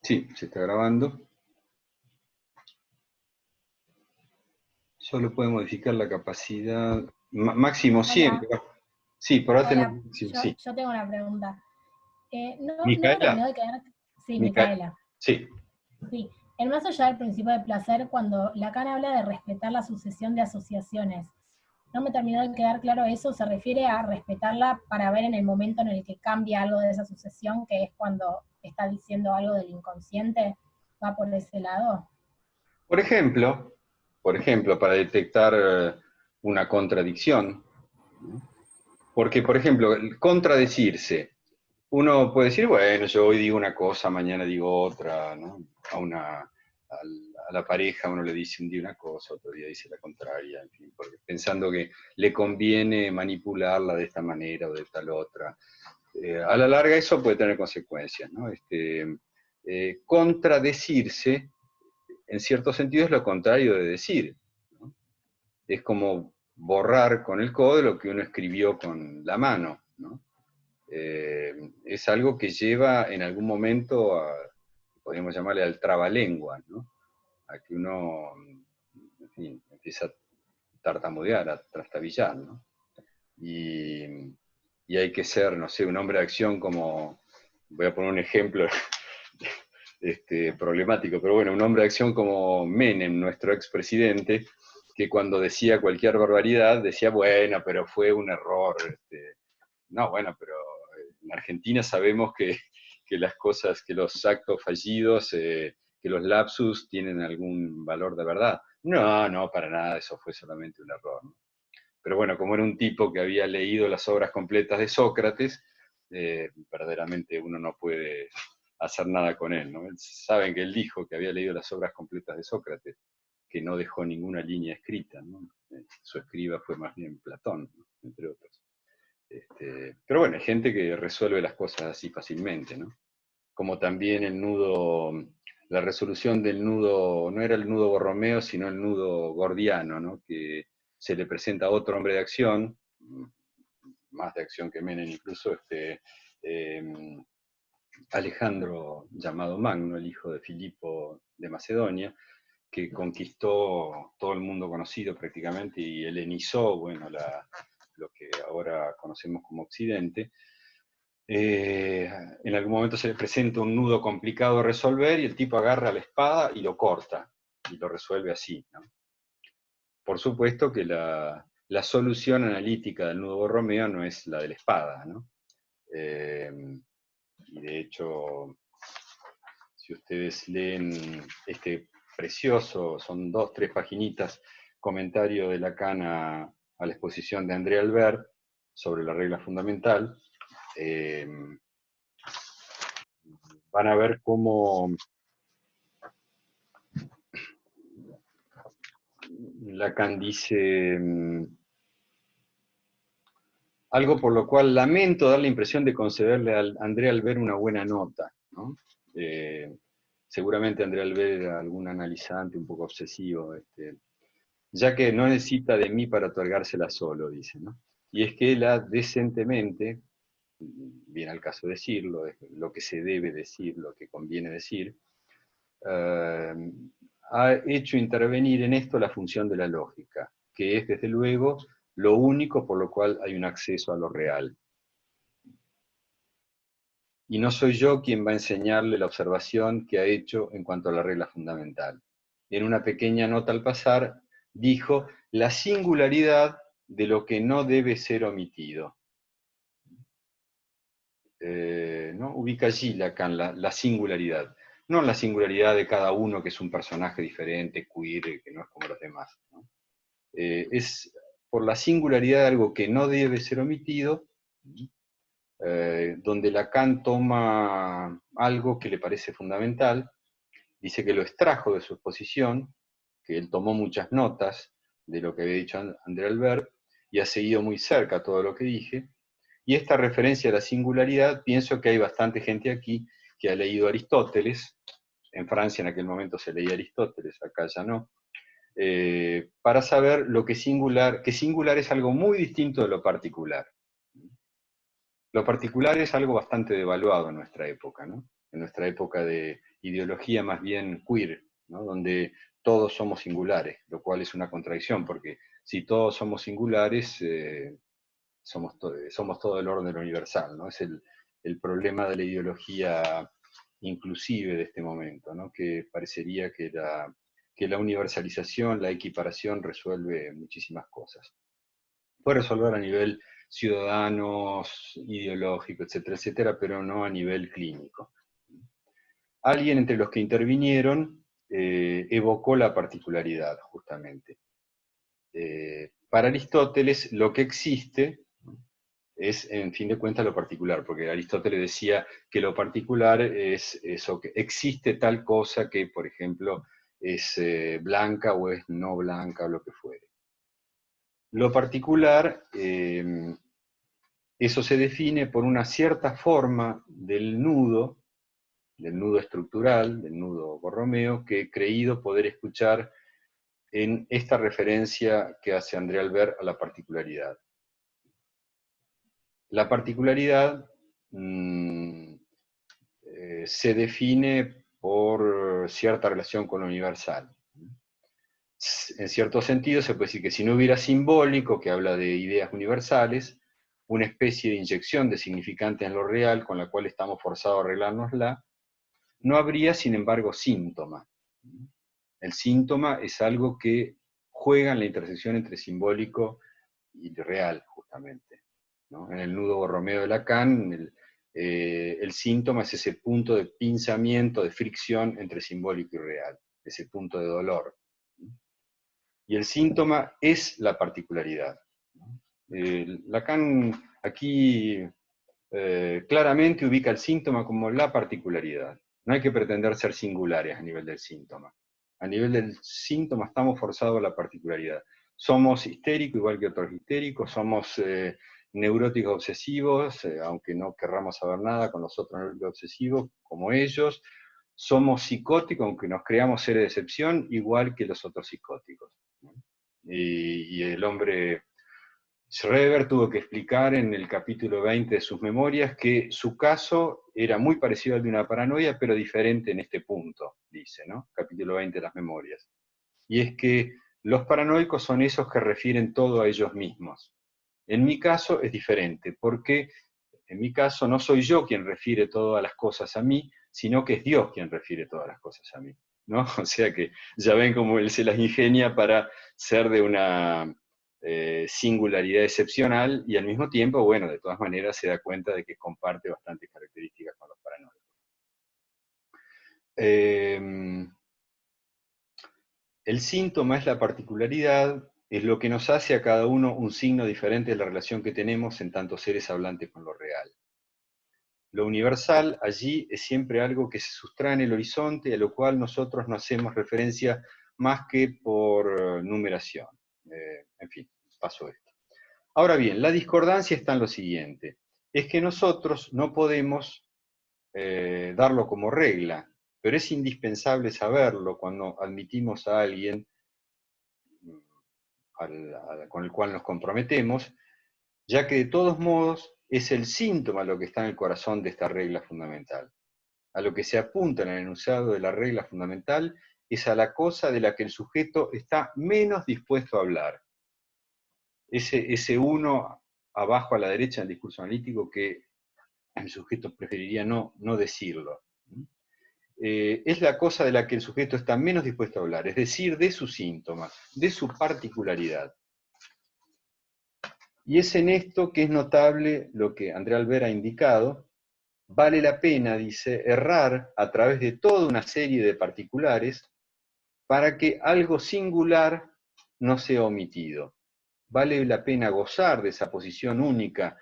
[SPEAKER 1] Sí, se está grabando. Solo puede modificar la capacidad máximo 100.
[SPEAKER 3] Hola.
[SPEAKER 1] Sí, por ahora
[SPEAKER 3] Hola,
[SPEAKER 1] tenemos máximo, sí.
[SPEAKER 3] yo tengo una pregunta. No me
[SPEAKER 1] ¿Micaela?
[SPEAKER 3] terminó de quedar. Sí,
[SPEAKER 1] Micaela.
[SPEAKER 3] Micaela.
[SPEAKER 1] Sí.
[SPEAKER 3] Sí. En más allá del principio de placer, cuando Lacan habla de respetar la sucesión de asociaciones, no me terminó de quedar claro eso. ¿Se refiere a respetarla para ver en el momento en el que cambia algo de esa sucesión, que es cuando está diciendo algo del inconsciente? ¿Va por ese lado?
[SPEAKER 1] Por ejemplo, para detectar una contradicción, ¿no? Porque, por ejemplo, el contradecirse, uno puede decir, bueno, yo hoy digo una cosa, mañana digo otra, ¿no? A la pareja uno le dice un día una cosa, otro día dice la contraria, en fin, porque pensando que le conviene manipularla de esta manera o de tal otra. A la larga eso puede tener consecuencias, ¿no? Contradecirse, en cierto sentido, es lo contrario de decir, ¿no? Es como borrar con el codo lo que uno escribió con la mano, ¿no? Es algo que lleva en algún momento podríamos llamarle al trabalengua, ¿no? A que uno, en fin, empieza a tartamudear, a trastabillar, ¿no? Y hay que ser, no sé, un hombre de acción como, voy a poner un ejemplo problemático, pero bueno, un hombre de acción como Menem, nuestro expresidente, que cuando decía cualquier barbaridad decía, bueno, pero fue un error. No, bueno, pero en Argentina sabemos que las cosas, que los actos fallidos, que los lapsus tienen algún valor de verdad. No, no, para nada, eso fue solamente un error, ¿no? Pero bueno, como era un tipo que había leído las obras completas de Sócrates, verdaderamente uno no puede hacer nada con él, ¿no? Saben que él dijo que había leído las obras completas de Sócrates, que no dejó ninguna línea escrita, ¿no? Su escriba fue más bien Platón, ¿no? Entre otros. Pero bueno, hay gente que resuelve las cosas así fácilmente, ¿no? Como también el nudo, la resolución del nudo, no era el nudo Borromeo, sino el nudo gordiano, ¿no? Que se le presenta a otro hombre de acción, más de acción que Menem incluso, Alejandro, llamado Magno, el hijo de Filipo de Macedonia, que conquistó todo el mundo conocido prácticamente y helenizó, bueno, lo que ahora conocemos como Occidente. En algún momento se le presenta un nudo complicado de resolver y el tipo agarra la espada y lo corta, y lo resuelve así, ¿no? Por supuesto que la solución analítica del nudo Borromeo no es la de la espada, ¿no? Y de hecho, si ustedes leen este precioso, son 2, 3 paginitas, comentario de Lacan a la exposición de André Albert sobre la regla fundamental, van a ver cómo Lacan dice, Algo por lo cual lamento dar la impresión de concederle a André Albert una buena nota, ¿no? Seguramente André Albert era algún analizante un poco obsesivo, ya que no necesita de mí para otorgársela solo, dice, ¿no? Y es que él ha decentemente, viene al caso decirlo, es lo que se debe decir, lo que conviene decir, ha hecho intervenir en esto la función de la lógica, que es desde luego lo único por lo cual hay un acceso a lo real. Y no soy yo quien va a enseñarle la observación que ha hecho en cuanto a la regla fundamental. En una pequeña nota al pasar, dijo la singularidad de lo que no debe ser omitido. ¿No? Ubica allí Lacan la singularidad. No la singularidad de cada uno, que es un personaje diferente, queer, que no es como los demás, ¿no? Es por la singularidad de algo que no debe ser omitido, donde Lacan toma algo que le parece fundamental, dice que lo extrajo de su exposición, que él tomó muchas notas de lo que había dicho André Albert, y ha seguido muy cerca todo lo que dije, y esta referencia a la singularidad, pienso que hay bastante gente aquí que ha leído Aristóteles, en Francia en aquel momento se leía Aristóteles, acá ya no, para saber lo que singular es algo muy distinto de lo particular. Lo particular es algo bastante devaluado en nuestra época, ¿no? En nuestra época de ideología más bien queer, ¿no? Donde todos somos singulares, lo cual es una contradicción, porque si todos somos singulares, somos todo el orden universal, ¿no? Es el problema de la ideología inclusive de este momento, ¿no? Que parecería que la universalización, la equiparación resuelve muchísimas cosas. Puede resolver a nivel ciudadanos, ideológico, etcétera, etcétera, pero no a nivel clínico. Alguien entre los que intervinieron evocó la particularidad, justamente. Para Aristóteles, lo que existe es, en fin de cuentas, lo particular, porque Aristóteles decía que lo particular es eso, que existe tal cosa que, por ejemplo, es blanca o es no blanca o lo que fuere. Lo particular, eso se define por una cierta forma del nudo estructural, del nudo Borromeo, que he creído poder escuchar en esta referencia que hace André Albert a la particularidad. La particularidad se define por cierta relación con lo universal. En cierto sentido se puede decir que si no hubiera simbólico, que habla de ideas universales, una especie de inyección de significante en lo real con la cual estamos forzados a arreglárnosla, no habría, sin embargo, síntoma. El síntoma es algo que juega en la intersección entre simbólico y real, justamente, ¿no? En el nudo Borromeo de Lacan, el síntoma es ese punto de pinzamiento, de fricción entre simbólico y real, ese punto de dolor. Y el síntoma es la particularidad. Lacan aquí claramente ubica el síntoma como la particularidad. No hay que pretender ser singulares a nivel del síntoma. A nivel del síntoma estamos forzados a la particularidad. Somos histéricos igual que otros histéricos, somos neuróticos obsesivos, aunque no querramos saber nada con los otros neuróticos obsesivos como ellos. Somos psicóticos, aunque nos creamos seres de excepción, igual que los otros psicóticos. Y el hombre Schreber tuvo que explicar en el capítulo 20 de sus memorias que su caso era muy parecido al de una paranoia, pero diferente en este punto, dice, ¿no? Capítulo 20 de las memorias. Y es que los paranoicos son esos que refieren todo a ellos mismos. En mi caso es diferente, porque en mi caso no soy yo quien refiere todas las cosas a mí, sino que es Dios quien refiere todas las cosas a mí, ¿no? O sea que ya ven cómo él se las ingenia para ser de una singularidad excepcional y al mismo tiempo, bueno, de todas maneras se da cuenta de que comparte bastantes características con los paranoicos. El síntoma es la particularidad, es lo que nos hace a cada uno un signo diferente de la relación que tenemos en tanto seres hablantes con lo real. Lo universal allí es siempre algo que se sustrae en el horizonte, a lo cual nosotros no hacemos referencia más que por numeración. En fin, paso esto. Ahora bien, la discordancia está en lo siguiente, es que nosotros no podemos darlo como regla, pero es indispensable saberlo cuando admitimos a alguien con el cual nos comprometemos, ya que de todos modos es el síntoma lo que está en el corazón de esta regla fundamental. A lo que se apunta en el enunciado de la regla fundamental es a la cosa de la que el sujeto está menos dispuesto a hablar. Ese uno abajo a la derecha del discurso analítico que el sujeto preferiría no decirlo. Es la cosa de la que el sujeto está menos dispuesto a hablar, es decir, de sus síntomas, de su particularidad. Y es en esto que es notable lo que André Albert ha indicado. Vale la pena, dice, errar a través de toda una serie de particulares para que algo singular no sea omitido. Vale la pena gozar de esa posición única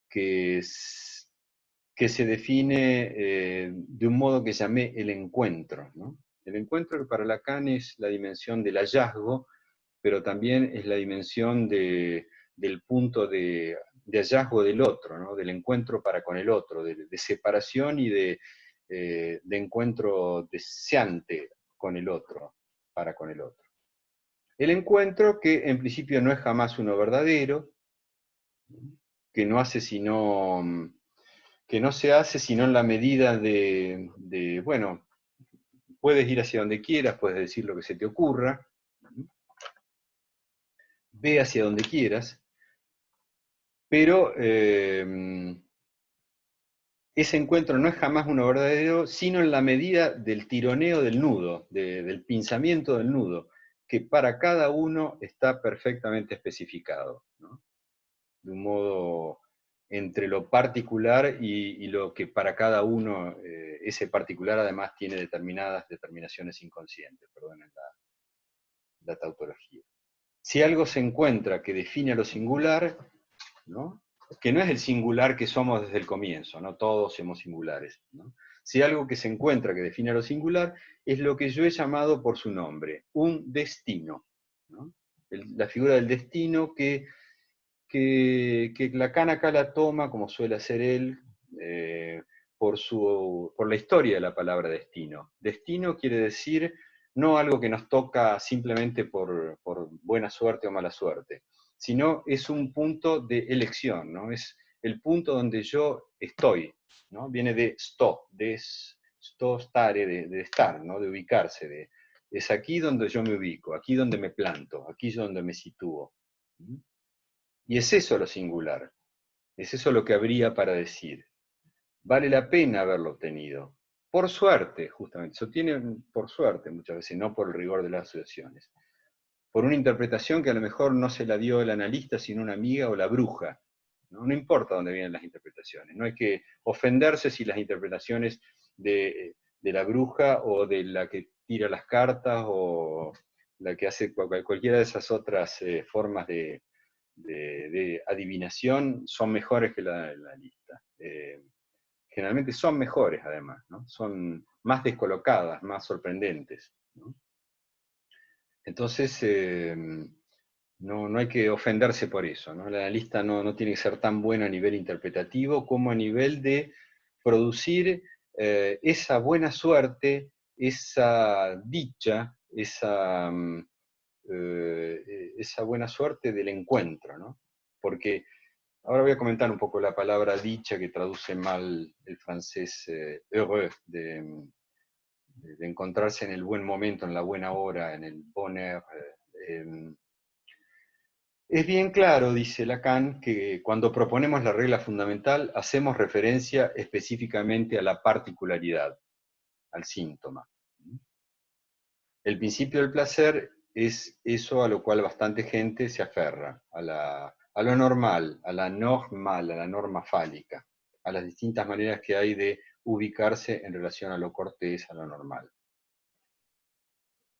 [SPEAKER 1] que se define de un modo que llamé el encuentro, ¿no? El encuentro que para Lacan es la dimensión del hallazgo, pero también es la dimensión del punto de hallazgo del otro, ¿no? Del encuentro para con el otro, de separación y de encuentro deseante con el otro, para con el otro. El encuentro que en principio no es jamás uno verdadero, que no se hace sino en la medida de, bueno, puedes ir hacia donde quieras, puedes decir lo que se te ocurra, ve hacia donde quieras, pero ese encuentro no es jamás uno verdadero, sino en la medida del tironeo del nudo, del pinzamiento del nudo, que para cada uno está perfectamente especificado, ¿no? De un modo entre lo particular y lo que para cada uno, ese particular además tiene determinaciones inconscientes, perdonen la tautología. Si algo se encuentra que define a lo singular, ¿no? Que no es el singular que somos desde el comienzo, no todos somos singulares, ¿no? Si algo que se encuentra que define a lo singular es lo que yo he llamado por su nombre, un destino, ¿no? La figura del destino que Lacan acá la toma, como suele hacer él, por la historia de la palabra destino. Destino quiere decir no algo que nos toca simplemente por buena suerte o mala suerte, sino es un punto de elección, ¿no? Es el punto donde yo estoy, ¿no? Viene de sto stare, de estar, ¿no? De ubicarse, es aquí donde yo me ubico, aquí donde me planto, aquí es donde me sitúo. Y es eso lo singular, es eso lo que habría para decir. Vale la pena haberlo obtenido. Por suerte, justamente, se obtiene por suerte muchas veces, no por el rigor de las asociaciones. Por una interpretación que a lo mejor no se la dio el analista, sino una amiga o la bruja. No importa dónde vienen las interpretaciones. No hay que ofenderse si las interpretaciones de la bruja o de la que tira las cartas o la que hace cualquiera de esas otras formas de adivinación son mejores que la lista. Generalmente son mejores, además, ¿no? Son más descolocadas, más sorprendentes, ¿no? Entonces, no hay que ofenderse por eso, ¿no? El analista no tiene que ser tan bueno a nivel interpretativo como a nivel de producir esa buena suerte, esa dicha, esa buena suerte del encuentro, ¿no? Porque ahora voy a comentar un poco la palabra dicha que traduce mal el francés heureux, de encontrarse en el buen momento, en la buena hora, en el bonheur. Es bien claro, dice Lacan, que cuando proponemos la regla fundamental hacemos referencia específicamente a la particularidad, al síntoma. El principio del placer es eso a lo cual bastante gente se aferra, a lo normal, a la norma fálica, a las distintas maneras que hay de ubicarse en relación a lo cortés, a lo normal.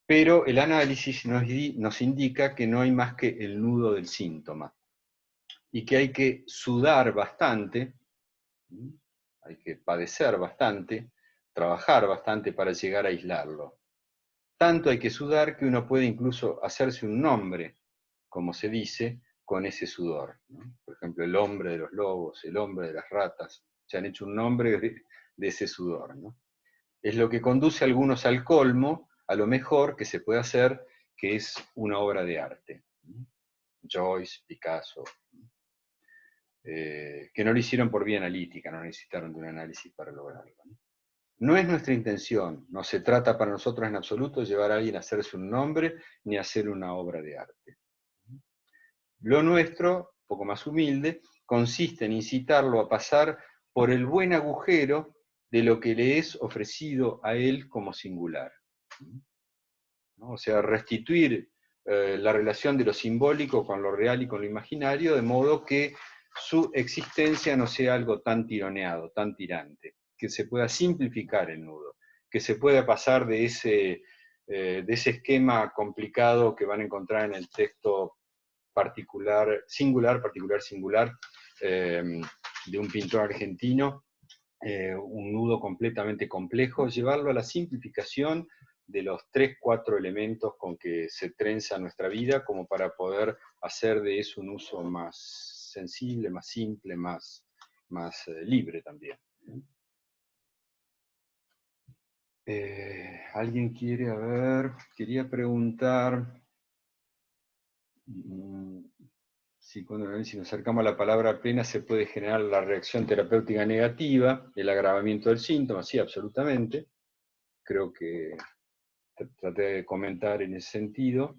[SPEAKER 1] Pero el análisis nos indica que no hay más que el nudo del síntoma, y que hay que sudar bastante, hay que padecer bastante, trabajar bastante para llegar a aislarlo. Tanto hay que sudar que uno puede incluso hacerse un nombre, como se dice, con ese sudor, ¿no? Por ejemplo, el hombre de los lobos, el hombre de las ratas, se han hecho un nombre de ese sudor, ¿no? Es lo que conduce a algunos al colmo, a lo mejor que se puede hacer, que es una obra de arte. Joyce, Picasso, que no lo hicieron por vía analítica, no necesitaron de un análisis para lograrlo, ¿no? No es nuestra intención, no se trata para nosotros en absoluto de llevar a alguien a hacerse un nombre, ni a hacer una obra de arte. Lo nuestro, un poco más humilde, consiste en incitarlo a pasar por el buen agujero de lo que le es ofrecido a él como singular, ¿no? O sea, restituir la relación de lo simbólico con lo real y con lo imaginario, de modo que su existencia no sea algo tan tironeado, tan tirante, que se pueda simplificar el nudo, que se pueda pasar de ese esquema complicado que van a encontrar en el texto particular, singular, de un pintor argentino, un nudo completamente complejo, llevarlo a la simplificación de los 3, 4 elementos con que se trenza nuestra vida, como para poder hacer de eso un uso más sensible, más simple, más libre también. ¿Alguien quiere, a ver, quería preguntar si cuando nos acercamos a la palabra plena se puede generar la reacción terapéutica negativa, el agravamiento del síntoma? Sí, absolutamente. Creo que traté de comentar en ese sentido.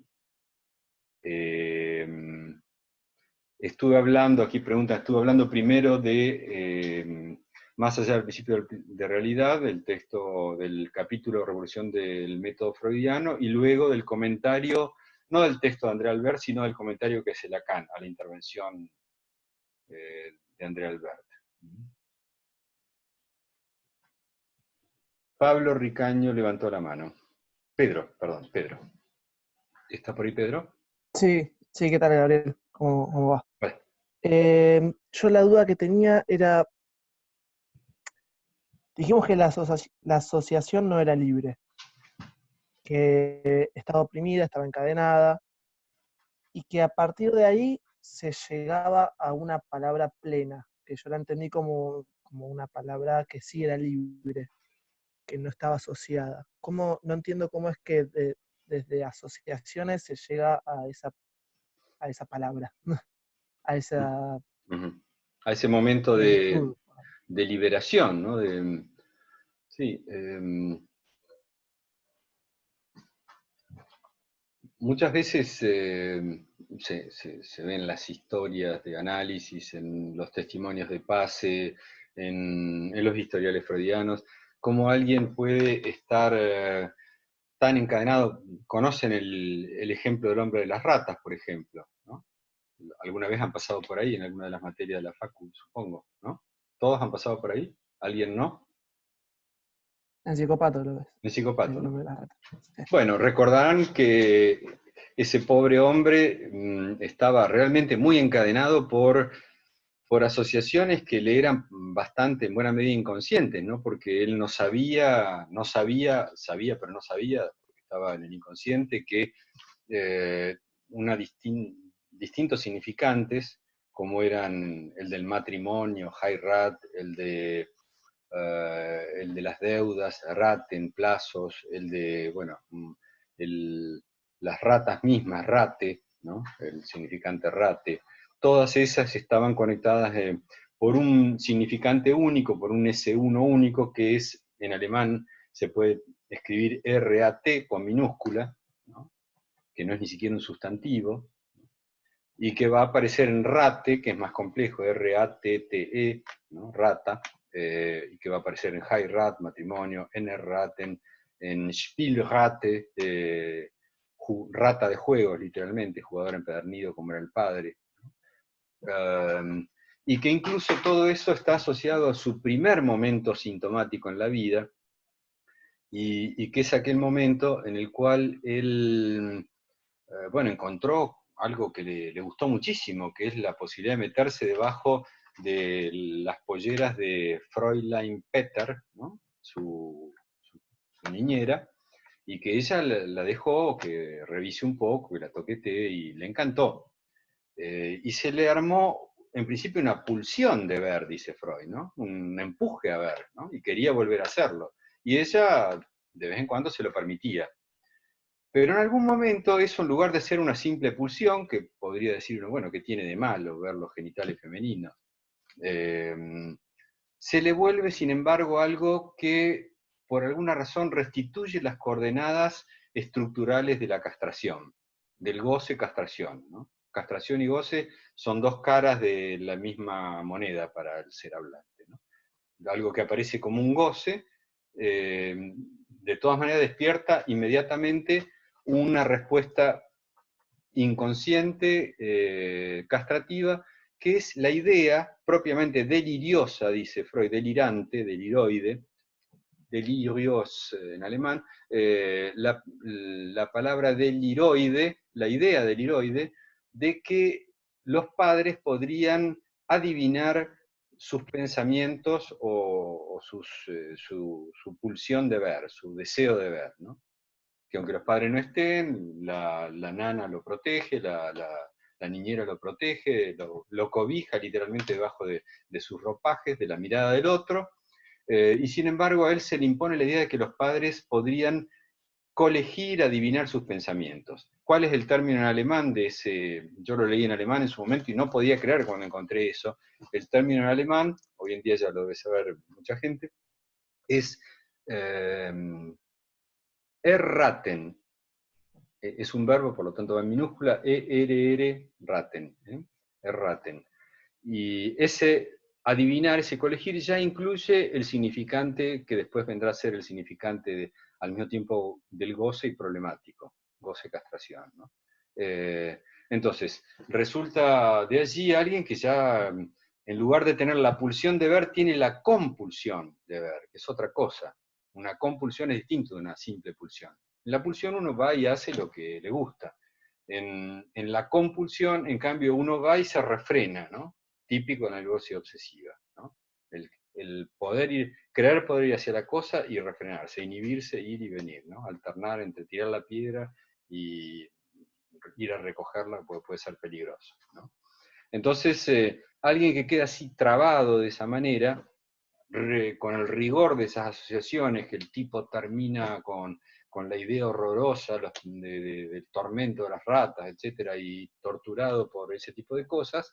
[SPEAKER 1] Estuve hablando, aquí pregunta, estuve hablando primero de Más allá del principio de realidad, del texto del capítulo Revolución del método freudiano, y luego del comentario, no del texto de André Albert, sino del comentario que hace Lacan a la intervención de André Albert. Pablo Ricaño levantó la mano. Pedro, perdón, Pedro. ¿Está por ahí, Pedro?
[SPEAKER 4] Sí, sí, ¿qué tal, Gabriel? ¿Cómo va?
[SPEAKER 1] Vale.
[SPEAKER 4] Yo la duda que tenía era, dijimos que la asociación no era libre, que estaba oprimida, estaba encadenada, y que a partir de ahí se llegaba a una palabra plena, que yo la entendí como una palabra que sí era libre, que no estaba asociada. No entiendo cómo es que desde asociaciones se llega a esa palabra, a esa...
[SPEAKER 1] A ese momento de liberación, ¿no? Sí. Muchas veces se ven las historias de análisis, en los testimonios de Pase, en los historiales freudianos, cómo alguien puede estar tan encadenado. Conocen el ejemplo del hombre de las ratas, por ejemplo, ¿no? ¿Alguna vez han pasado por ahí en alguna de las materias de la facu, supongo, ¿no? ¿Todos han pasado por ahí? ¿Alguien no?
[SPEAKER 4] En Psicópato lo ves.
[SPEAKER 1] En Psicópato, ¿no?
[SPEAKER 4] Sí.
[SPEAKER 1] Bueno, recordarán que ese pobre hombre estaba realmente muy encadenado por asociaciones que le eran bastante, en buena medida, inconscientes, ¿no? Porque él sabía, pero no sabía, porque estaba en el inconsciente, que distintos significantes, como eran el del matrimonio, Heirat, el de las deudas, raten, plazos, el de, bueno, las ratas mismas, rate, ¿no? El significante rate, todas esas estaban conectadas por un significante único, por un S1 único, que es, en alemán, se puede escribir RAT con minúscula, ¿no? Que no es ni siquiera un sustantivo, y que va a aparecer en rate, que es más complejo, RATTE, ¿no? Rata, y que va a aparecer en Heirat, matrimonio, Raten, en Spielrate, rata de juegos, literalmente, jugador empedernido como era el padre. Y que incluso todo eso está asociado a su primer momento sintomático en la vida, y que es aquel momento en el cual él, bueno, encontró algo que le gustó muchísimo, que es la posibilidad de meterse debajo de las polleras de Fräulein Petter, ¿no? su niñera, y que ella la dejó que revise un poco, que la toquetee, y le encantó. Y se le armó, en principio, una pulsión de ver, dice Freud, ¿no? Un empuje a ver, ¿no? Y quería volver a hacerlo. Y ella, de vez en cuando, se lo permitía. Pero en algún momento eso, en lugar de ser una simple pulsión, que podría decir uno, bueno, ¿qué tiene de malo ver los genitales femeninos? Se le vuelve, sin embargo, algo que por alguna razón restituye las coordenadas estructurales de la castración, del goce-castración, ¿no? Castración y goce son dos caras de la misma moneda para el ser hablante, ¿no? Algo que aparece como un goce, de todas maneras despierta inmediatamente una respuesta inconsciente, castrativa, que es la idea propiamente deliriosa, dice Freud, delirante, deliroide, delirios en alemán, la palabra deliroide, la idea deliroide, de que los padres podrían adivinar sus pensamientos o su pulsión de ver, su deseo de ver, ¿no? Que aunque los padres no estén, la nana lo protege, la niñera lo protege, lo cobija literalmente debajo de sus ropajes, de la mirada del otro, y sin embargo a él se le impone la idea de que los padres podrían colegir, adivinar sus pensamientos. ¿Cuál es el término en alemán de ese? Yo lo leí en alemán en su momento y no podía creer cuando encontré eso. El término en alemán, hoy en día ya lo debe saber mucha gente, es erraten. Es un verbo, por lo tanto va en minúscula, raten, erraten. Y ese adivinar, ese colegir, ya incluye el significante que después vendrá a ser el significante al mismo tiempo del goce y problemático, goce-castración, ¿no? Entonces, resulta de allí alguien que ya, en lugar de tener la pulsión de ver, tiene la compulsión de ver, que es otra cosa. Una compulsión es distinto de una simple pulsión. En la pulsión uno va y hace lo que le gusta. En la compulsión, en cambio, uno va y se refrena, ¿no? Típico en la neurosis obsesiva, ¿no? El creer poder ir hacia la cosa y refrenarse, inhibirse, ir y venir, ¿no? Alternar entre tirar la piedra y ir a recogerla, porque puede ser peligroso, ¿no? Entonces, alguien que queda así trabado de esa manera, con el rigor de esas asociaciones, que el tipo termina con la idea horrorosa del tormento de las ratas, etcétera, y torturado por ese tipo de cosas,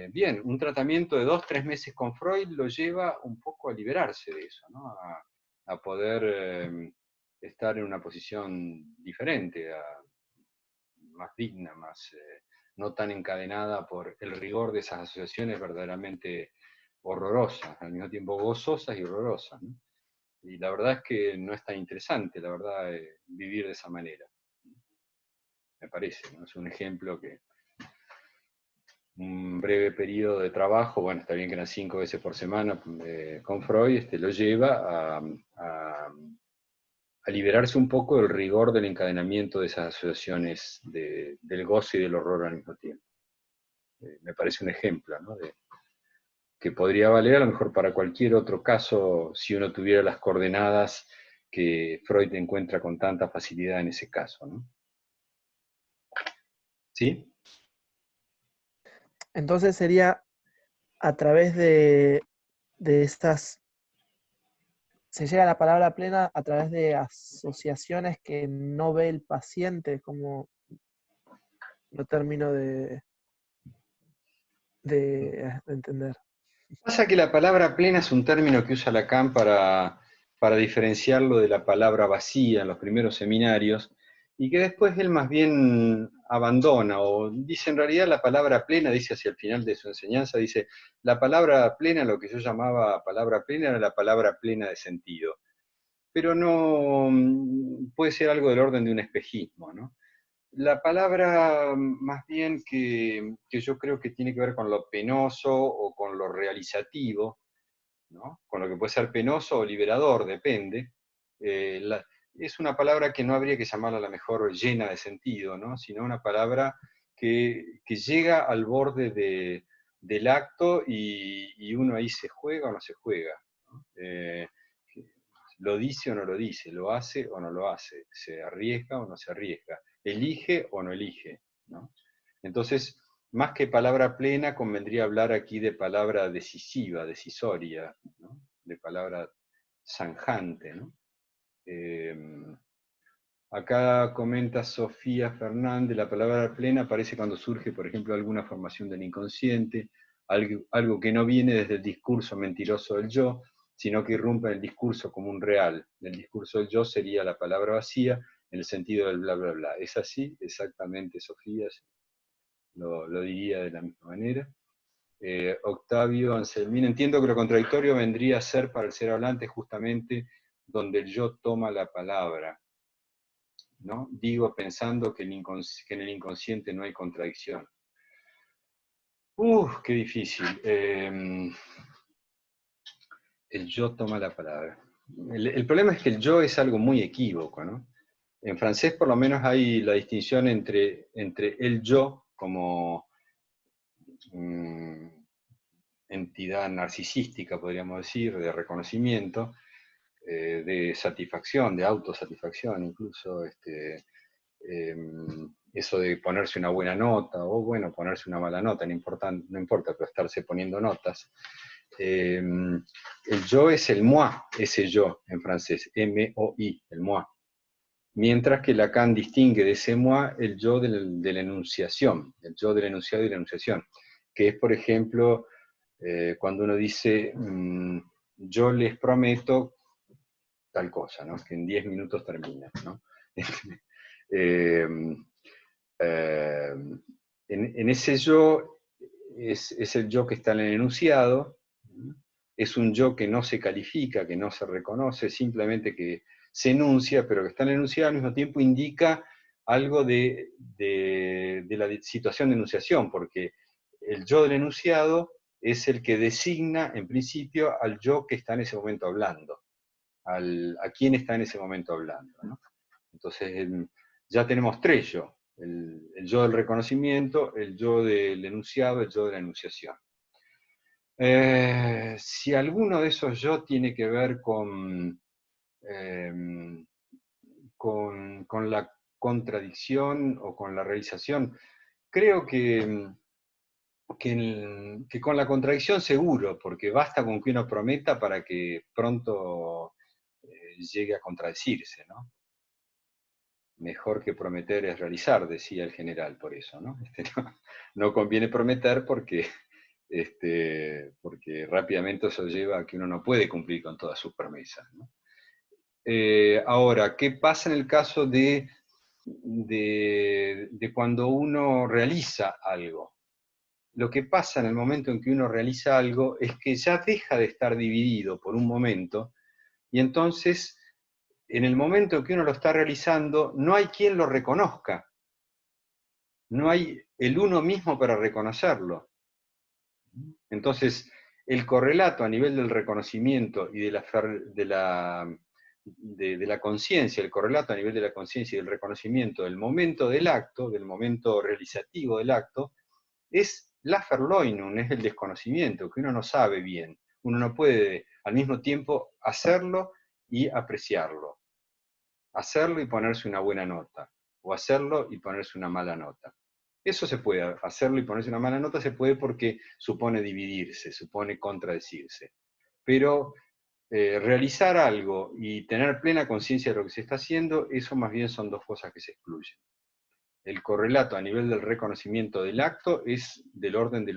[SPEAKER 1] bien, un tratamiento de 2-3 meses con Freud lo lleva un poco a liberarse de eso, ¿no? A poder estar en una posición diferente, más digna, no tan encadenada por el rigor de esas asociaciones verdaderamente horrorosas, al mismo tiempo gozosas y horrorosas, ¿no? Y la verdad es que no es tan interesante, la verdad, vivir de esa manera. Me parece, ¿no? Es un ejemplo que un breve periodo de trabajo, bueno, está bien que eran 5 veces por semana con Freud, lo lleva a liberarse un poco del rigor del encadenamiento de esas asociaciones del goce y del horror al mismo tiempo. Me parece un ejemplo, ¿no? Que podría valer a lo mejor para cualquier otro caso si uno tuviera las coordenadas que Freud encuentra con tanta facilidad en ese caso, ¿no? ¿Sí?
[SPEAKER 4] Entonces sería a través de estas, se llega a la palabra plena a través de asociaciones que no ve el paciente, como no termino de entender.
[SPEAKER 1] Pasa que la palabra plena es un término que usa Lacan para diferenciarlo de la palabra vacía en los primeros seminarios, y que después él más bien abandona, o dice en realidad la palabra plena, dice hacia el final de su enseñanza, dice, la palabra plena, lo que yo llamaba palabra plena, era la palabra plena de sentido. Pero no puede ser algo del orden de un espejismo, ¿no? La palabra más bien que yo creo que tiene que ver con lo penoso o con lo realizativo, ¿no? Con lo que puede ser penoso o liberador, depende. Es una palabra que no habría que llamarla a lo mejor llena de sentido, ¿no? Sino una palabra que llega al borde del acto y uno ahí se juega o no se juega, ¿no? Lo dice o no lo dice, lo hace o no lo hace, se arriesga o no se arriesga, elige o no elige, ¿no? Entonces, más que palabra plena, convendría hablar aquí de palabra decisiva, decisoria, ¿no? De palabra zanjante, ¿no? Acá comenta Sofía Fernández, la palabra plena aparece cuando surge, por ejemplo, alguna formación del inconsciente, algo que no viene desde el discurso mentiroso del yo, sino que irrumpe en el discurso como un real. El discurso del yo sería la palabra vacía, en el sentido del bla, bla, bla. ¿Es así? Exactamente, Sofía, lo diría de la misma manera. Octavio Anselmín, entiendo que lo contradictorio vendría a ser para el ser hablante justamente donde el yo toma la palabra, ¿no? Digo pensando que en el inconsciente no hay contradicción. Qué difícil. El yo toma la palabra. El problema es que el yo es algo muy equívoco, ¿no? En francés por lo menos hay la distinción entre el yo como entidad narcisística, podríamos decir, de reconocimiento, de satisfacción, de autosatisfacción incluso, eso de ponerse una buena nota, o bueno, ponerse una mala nota, no importa, pero estarse poniendo notas. El yo es el moi, ese yo en francés, M-O-I, el moi. Mientras que Lacan distingue de ese moi el yo de la enunciación, el yo del enunciado y la enunciación, que es, por ejemplo, cuando uno dice, yo les prometo tal cosa, ¿no? Que en 10 minutos termina, ¿no? En ese yo es el yo que está en el enunciado, es un yo que no se califica, que no se reconoce, simplemente que se enuncia, pero que está en el enunciado al mismo tiempo indica algo de la situación de enunciación, porque el yo del enunciado es el que designa, en principio, al yo que está en ese momento hablando, a quién está en ese momento hablando, ¿no? Entonces, ya tenemos tres yo, el yo del reconocimiento, el yo del enunciado, el yo de la enunciación. Si alguno de esos yo tiene que ver con la contradicción o con la realización, creo que con la contradicción seguro, porque basta con que uno prometa para que pronto llegue a contradecirse, ¿no? Mejor que prometer es realizar, decía el general, por eso, ¿no? No conviene prometer porque rápidamente eso lleva a que uno no puede cumplir con todas sus promesas, ¿no? Ahora, ¿qué pasa en el caso de cuando uno realiza algo? Lo que pasa en el momento en que uno realiza algo es que ya deja de estar dividido por un momento, y entonces, en el momento en que uno lo está realizando, no hay quien lo reconozca. No hay el uno mismo para reconocerlo. Entonces, el correlato a nivel del reconocimiento y de la conciencia, el correlato a nivel de la conciencia y del reconocimiento del momento del acto, del momento realizativo del acto, es la Verleumdung, es el desconocimiento, que uno no sabe bien. Uno no puede al mismo tiempo hacerlo y apreciarlo. Hacerlo y ponerse una buena nota, o hacerlo y ponerse una mala nota. Eso se puede, hacerlo y ponerse una mala nota se puede porque supone dividirse, supone contradecirse. Pero realizar algo y tener plena conciencia de lo que se está haciendo, eso más bien son dos cosas que se excluyen. El correlato a nivel del reconocimiento del acto es del orden de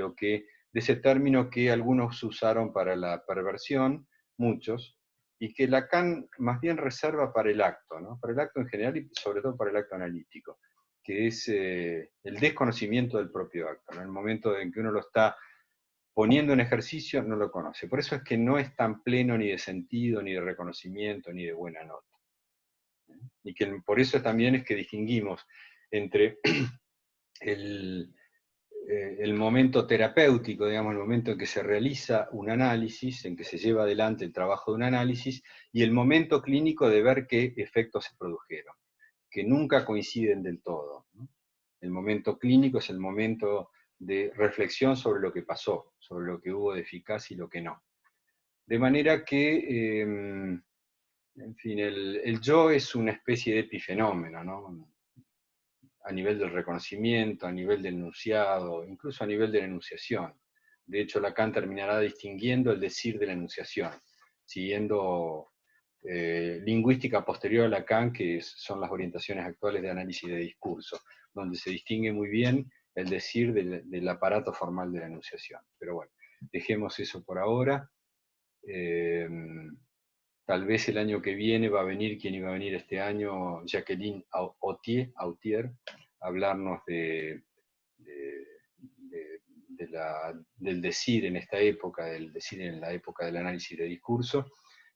[SPEAKER 1] ese término que algunos usaron para la perversión, muchos, y que Lacan más bien reserva para el acto, ¿no? Para el acto en general y sobre todo para el acto analítico, que es el desconocimiento del propio acto, ¿no? En el momento en que uno lo está poniendo en ejercicio, no lo conoce. Por eso es que no es tan pleno ni de sentido, ni de reconocimiento, ni de buena nota. Y que por eso también es que distinguimos entre el momento terapéutico, digamos, el momento en que se realiza un análisis, en que se lleva adelante el trabajo de un análisis, y el momento clínico de ver qué efectos se produjeron, que nunca coinciden del todo, ¿no? El momento clínico es el momento de reflexión sobre lo que pasó, sobre lo que hubo de eficaz y lo que no. De manera que, en fin, el yo es una especie de epifenómeno, ¿no? a nivel del reconocimiento, a nivel del enunciado, incluso a nivel de la enunciación. De hecho, Lacan terminará distinguiendo el decir de la enunciación, siguiendo lingüística posterior a Lacan, que son las orientaciones actuales de análisis de discurso, donde se distingue muy bien el decir del aparato formal de la enunciación. Pero bueno, dejemos eso por ahora. Tal vez el año que viene va a venir, quien iba a venir este año, Jacqueline Autier, a hablarnos del decir en esta época, del decir en la época del análisis de discurso,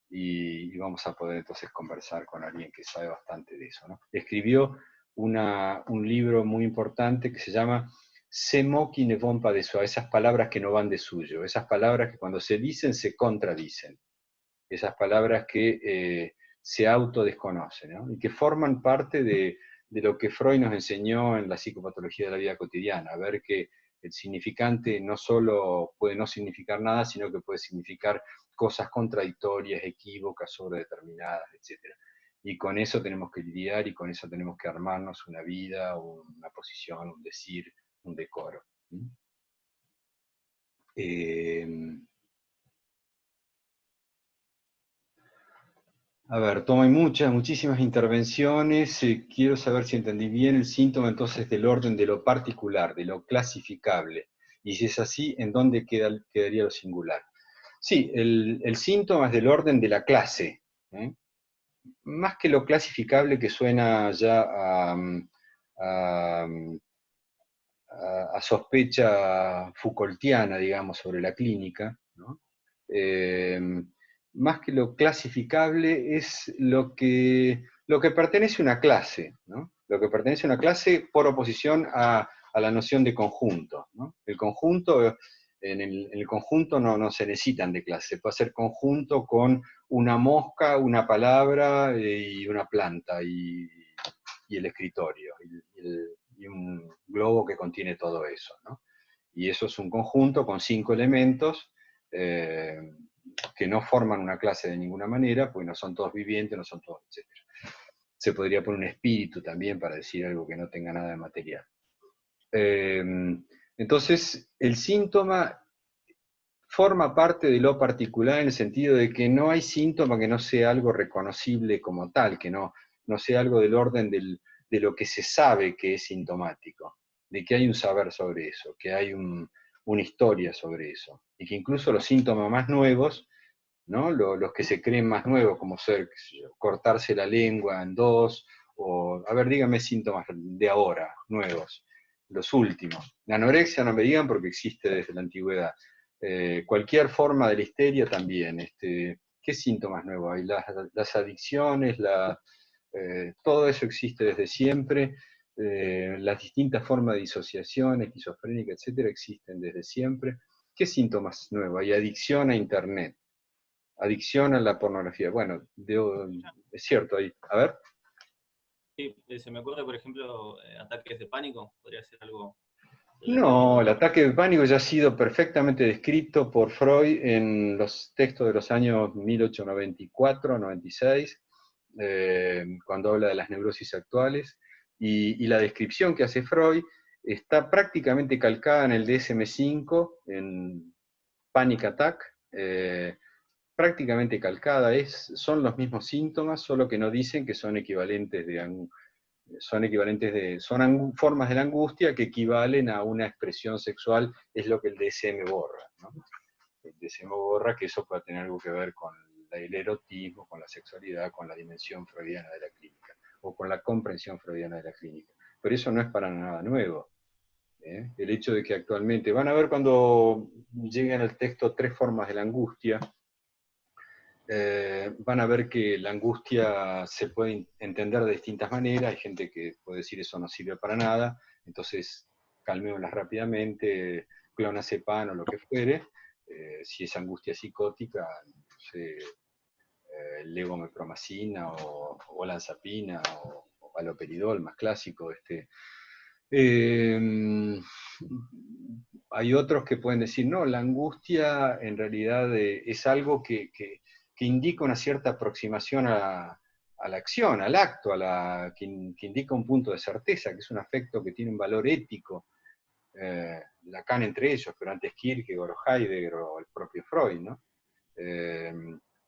[SPEAKER 1] y vamos a poder entonces conversar con alguien que sabe bastante de eso, ¿no? Escribió un libro muy importante que se llama Ces mots qui ne vont pas de soi, esas palabras que no van de suyo, esas palabras que cuando se dicen se contradicen, esas palabras que se autodesconocen, ¿no? Y que forman parte de lo que Freud nos enseñó en la psicopatología de la vida cotidiana, a ver que el significante no solo puede no significar nada, sino que puede significar cosas contradictorias, equívocas, sobredeterminadas, etc. Y con eso tenemos que lidiar y con eso tenemos que armarnos una vida, una posición, un decir, un decoro. A ver, tomo muchísimas intervenciones. Quiero saber si entendí bien el síntoma entonces del orden de lo particular, de lo clasificable. Y si es así, ¿en dónde quedaría lo singular? Sí, el síntoma es del orden de la clase. Más que lo clasificable, que suena ya a sospecha Foucaultiana, digamos, sobre la clínica, ¿no? Más que lo clasificable es lo que pertenece a una clase, ¿no? Lo que pertenece a una clase por oposición a la noción de conjunto, ¿no? El conjunto, en el conjunto no se necesitan de clase, puede ser conjunto con una mosca, una palabra y una planta y el escritorio y un globo que contiene todo eso, ¿no? Y eso es un conjunto con 5 elementos que no forman una clase de ninguna manera, pues no son todos vivientes, no son todos, etc. Se podría poner un espíritu también para decir algo que no tenga nada de material. Entonces, el síntoma forma parte de lo particular en el sentido de que no hay síntoma que no sea algo reconocible como tal, que no sea algo del orden de lo que se sabe que es sintomático, de que hay un saber sobre eso, que hay una historia sobre eso, y que incluso los síntomas más nuevos, ¿no? Los que se creen más nuevos, como ser, qué sé yo, cortarse la lengua en dos, o, a ver, dígame síntomas de ahora, nuevos, los últimos. La anorexia no me digan porque existe desde la antigüedad. Cualquier forma de la histeria también. ¿Qué síntomas nuevos hay? Las adicciones, todo eso existe desde siempre. Las distintas formas de disociación, esquizofrénica, etcétera, existen desde siempre. ¿Qué síntomas nuevos? Hay adicción a Internet, adicción a la pornografía. Bueno, es cierto ahí. A ver.
[SPEAKER 5] Sí, se me ocurre, por ejemplo, ataques de pánico, podría ser algo.
[SPEAKER 1] No, el ataque de pánico ya ha sido perfectamente descrito por Freud en los textos de los años 1894-96, cuando habla de las neurosis actuales, y la descripción que hace Freud está prácticamente calcada en el DSM-5, en Panic Attack, prácticamente calcada, son los mismos síntomas, solo que no dicen que son equivalentes son formas de la angustia que equivalen a una expresión sexual, es lo que el DSM borra, ¿no? El DSM borra que eso pueda tener algo que ver con el erotismo, con la sexualidad, con la dimensión freudiana de la clínica, o con la comprensión freudiana de la clínica. Pero eso no es para nada nuevo. El hecho de que actualmente, van a ver cuando lleguen al texto 3 formas de la angustia, van a ver que la angustia se puede entender de distintas maneras. Hay gente que puede decir eso no sirve para nada, entonces calmémoslas rápidamente, clonazepam o lo que fuere. Si es angustia psicótica, no sé, levomepromacina o olanzapina o haloperidol, más clásico. Hay otros que pueden decir, no, la angustia en realidad es algo que indica una cierta aproximación a la acción, al acto, que indica un punto de certeza, que es un afecto que tiene un valor ético. Lacan entre ellos, pero antes Kierkegaard o Heidegger o el propio Freud, ¿no?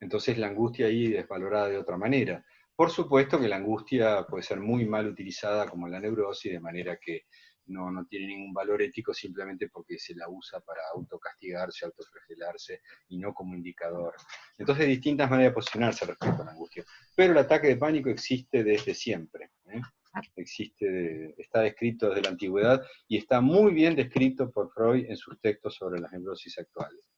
[SPEAKER 1] Entonces la angustia ahí es valorada de otra manera. Por supuesto que la angustia puede ser muy mal utilizada como la neurosis, de manera que no tiene ningún valor ético simplemente porque se la usa para autocastigarse, autoflagelarse y no como indicador. Entonces hay distintas maneras de posicionarse respecto a la angustia. Pero el ataque de pánico existe desde siempre. Está descrito desde la antigüedad y está muy bien descrito por Freud en sus textos sobre las neurosis actuales.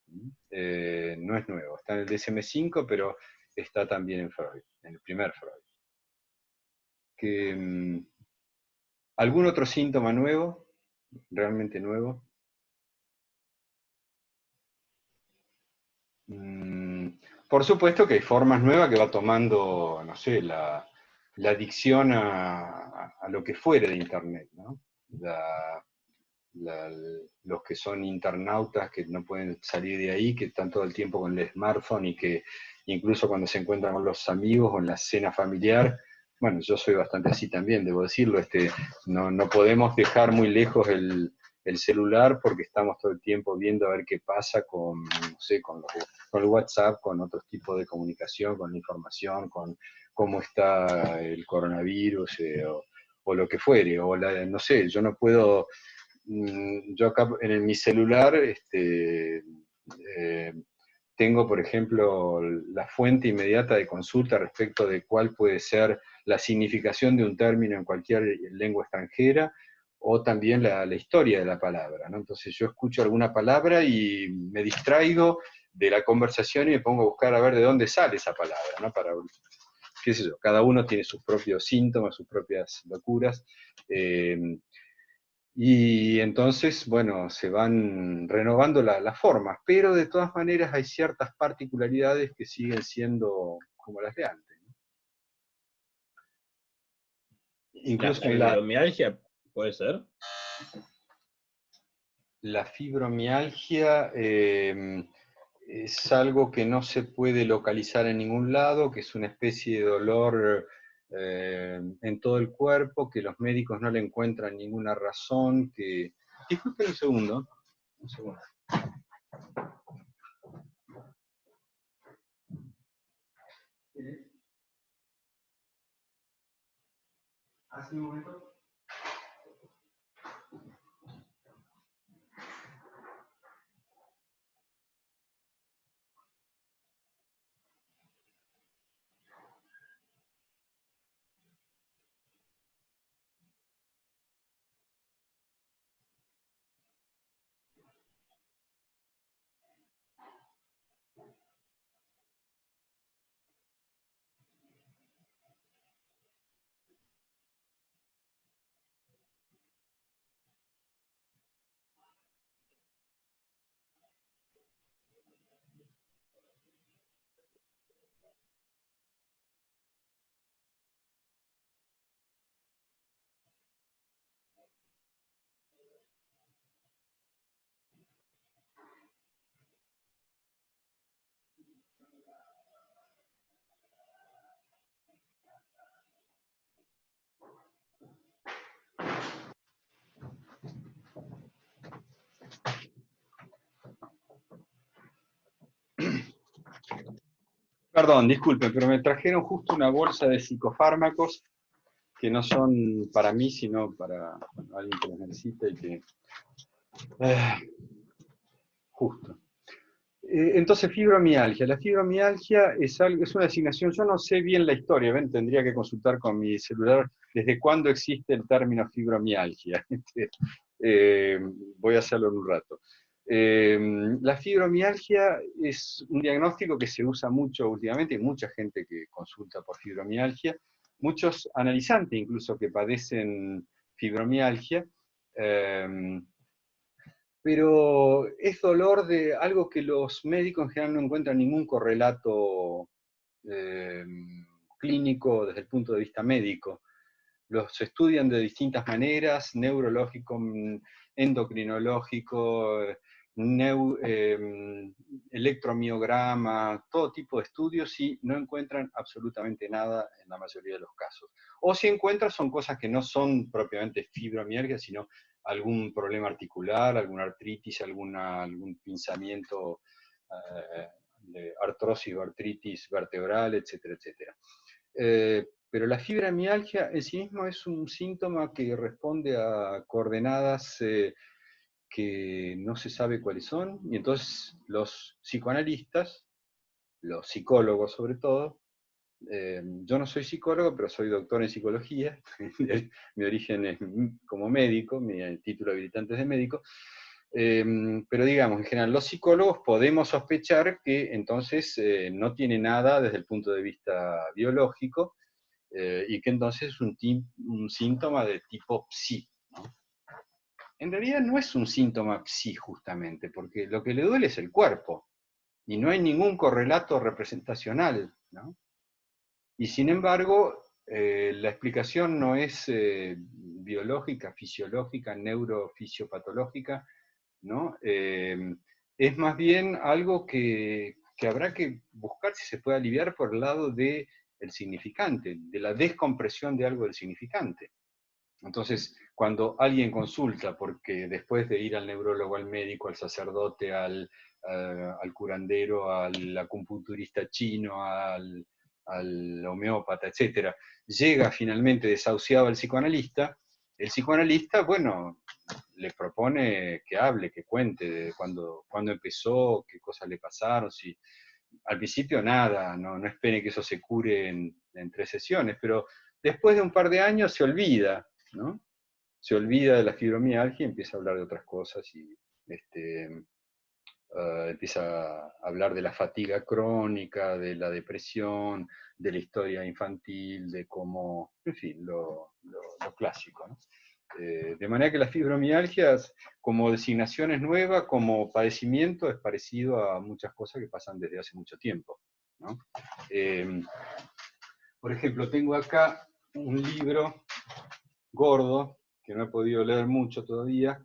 [SPEAKER 1] No es nuevo, está en el DSM-5, pero está también en Freud, en el primer Freud. ¿Algún otro síntoma nuevo? ¿Realmente nuevo? Por supuesto que hay formas nuevas que va tomando, no sé, la adicción a lo que fuere de Internet, ¿no? Los que son internautas que no pueden salir de ahí, que están todo el tiempo con el smartphone y que incluso cuando se encuentran con los amigos o en la cena familiar, bueno, yo soy bastante así también, debo decirlo, no podemos dejar muy lejos el celular porque estamos todo el tiempo viendo a ver qué pasa con, no sé, con el WhatsApp, con otros tipos de comunicación, con la información, con cómo está el coronavirus o lo que fuere, no sé, yo no puedo. Yo acá en mi celular tengo, por ejemplo, la fuente inmediata de consulta respecto de cuál puede ser la significación de un término en cualquier lengua extranjera, o también la historia de la palabra, ¿no? Entonces yo escucho alguna palabra y me distraigo de la conversación y me pongo a buscar a ver de dónde sale esa palabra, ¿no? Qué sé yo, cada uno tiene sus propios síntomas, sus propias locuras. Y entonces, bueno, se van renovando las formas, pero de todas maneras hay ciertas particularidades que siguen siendo como las de antes, ¿no? Incluso
[SPEAKER 2] ¿La fibromialgia puede ser?
[SPEAKER 1] La fibromialgia es algo que no se puede localizar en ningún lado, que es una especie de dolor en todo el cuerpo, que los médicos no le encuentran ninguna razón, que... Disculpen un segundo. Un segundo. ¿Hace un momento? Perdón, disculpen, pero me trajeron justo una bolsa de psicofármacos que no son para mí, sino para alguien que los necesita y que... justo. Entonces, fibromialgia. La fibromialgia es una designación, yo no sé bien la historia, ¿ven? Tendría que consultar con mi celular desde cuándo existe el término fibromialgia. Voy a hacerlo en un rato. La fibromialgia es un diagnóstico que se usa mucho últimamente, hay mucha gente que consulta por fibromialgia, muchos analizantes incluso que padecen fibromialgia, pero es dolor de algo que los médicos en general no encuentran ningún correlato clínico desde el punto de vista médico. Los estudian de distintas maneras, neurológico, endocrinológico, electromiograma, todo tipo de estudios, y no encuentran absolutamente nada en la mayoría de los casos. O si encuentran son cosas que no son propiamente fibromialgia, sino algún problema articular, alguna artritis, algún pinzamiento de artrosis o artritis vertebral, etcétera, etcétera. Pero la fibromialgia en sí mismo es un síntoma que responde a coordenadas que no se sabe cuáles son, y entonces los psicoanalistas, los psicólogos sobre todo, yo no soy psicólogo, pero soy doctor en psicología, mi origen es como médico, mi título habilitante es de médico, pero digamos, en general, los psicólogos podemos sospechar que entonces no tiene nada desde el punto de vista biológico, y que entonces es un síntoma de tipo psi, ¿no? En realidad no es un síntoma psi justamente, porque lo que le duele es el cuerpo, y no hay ningún correlato representacional, ¿no? Y sin embargo, la explicación no es biológica, fisiológica, neurofisiopatológica, ¿no? Es más bien algo que habrá que buscar si se puede aliviar por el lado del significante, de la descompresión de algo del significante. Entonces, cuando alguien consulta, porque después de ir al neurólogo, al médico, al sacerdote, al curandero, al acupunturista chino, al homeópata, etc., llega finalmente desahuciado al psicoanalista, el psicoanalista, bueno, le propone que hable, que cuente de cuándo empezó, qué cosas le pasaron, si al principio nada, no espere que eso se cure en 3 sesiones, pero después de un par de años se olvida, ¿no? Se olvida de la fibromialgia y empieza a hablar de otras cosas, y empieza a hablar de la fatiga crónica, de la depresión, de la historia infantil, de cómo, en fin, lo clásico, ¿no? De manera que la fibromialgia, como designación, es nueva, como padecimiento es parecido a muchas cosas que pasan desde hace mucho tiempo, ¿no? Por ejemplo, tengo acá un libro gordo, que no he podido leer mucho todavía,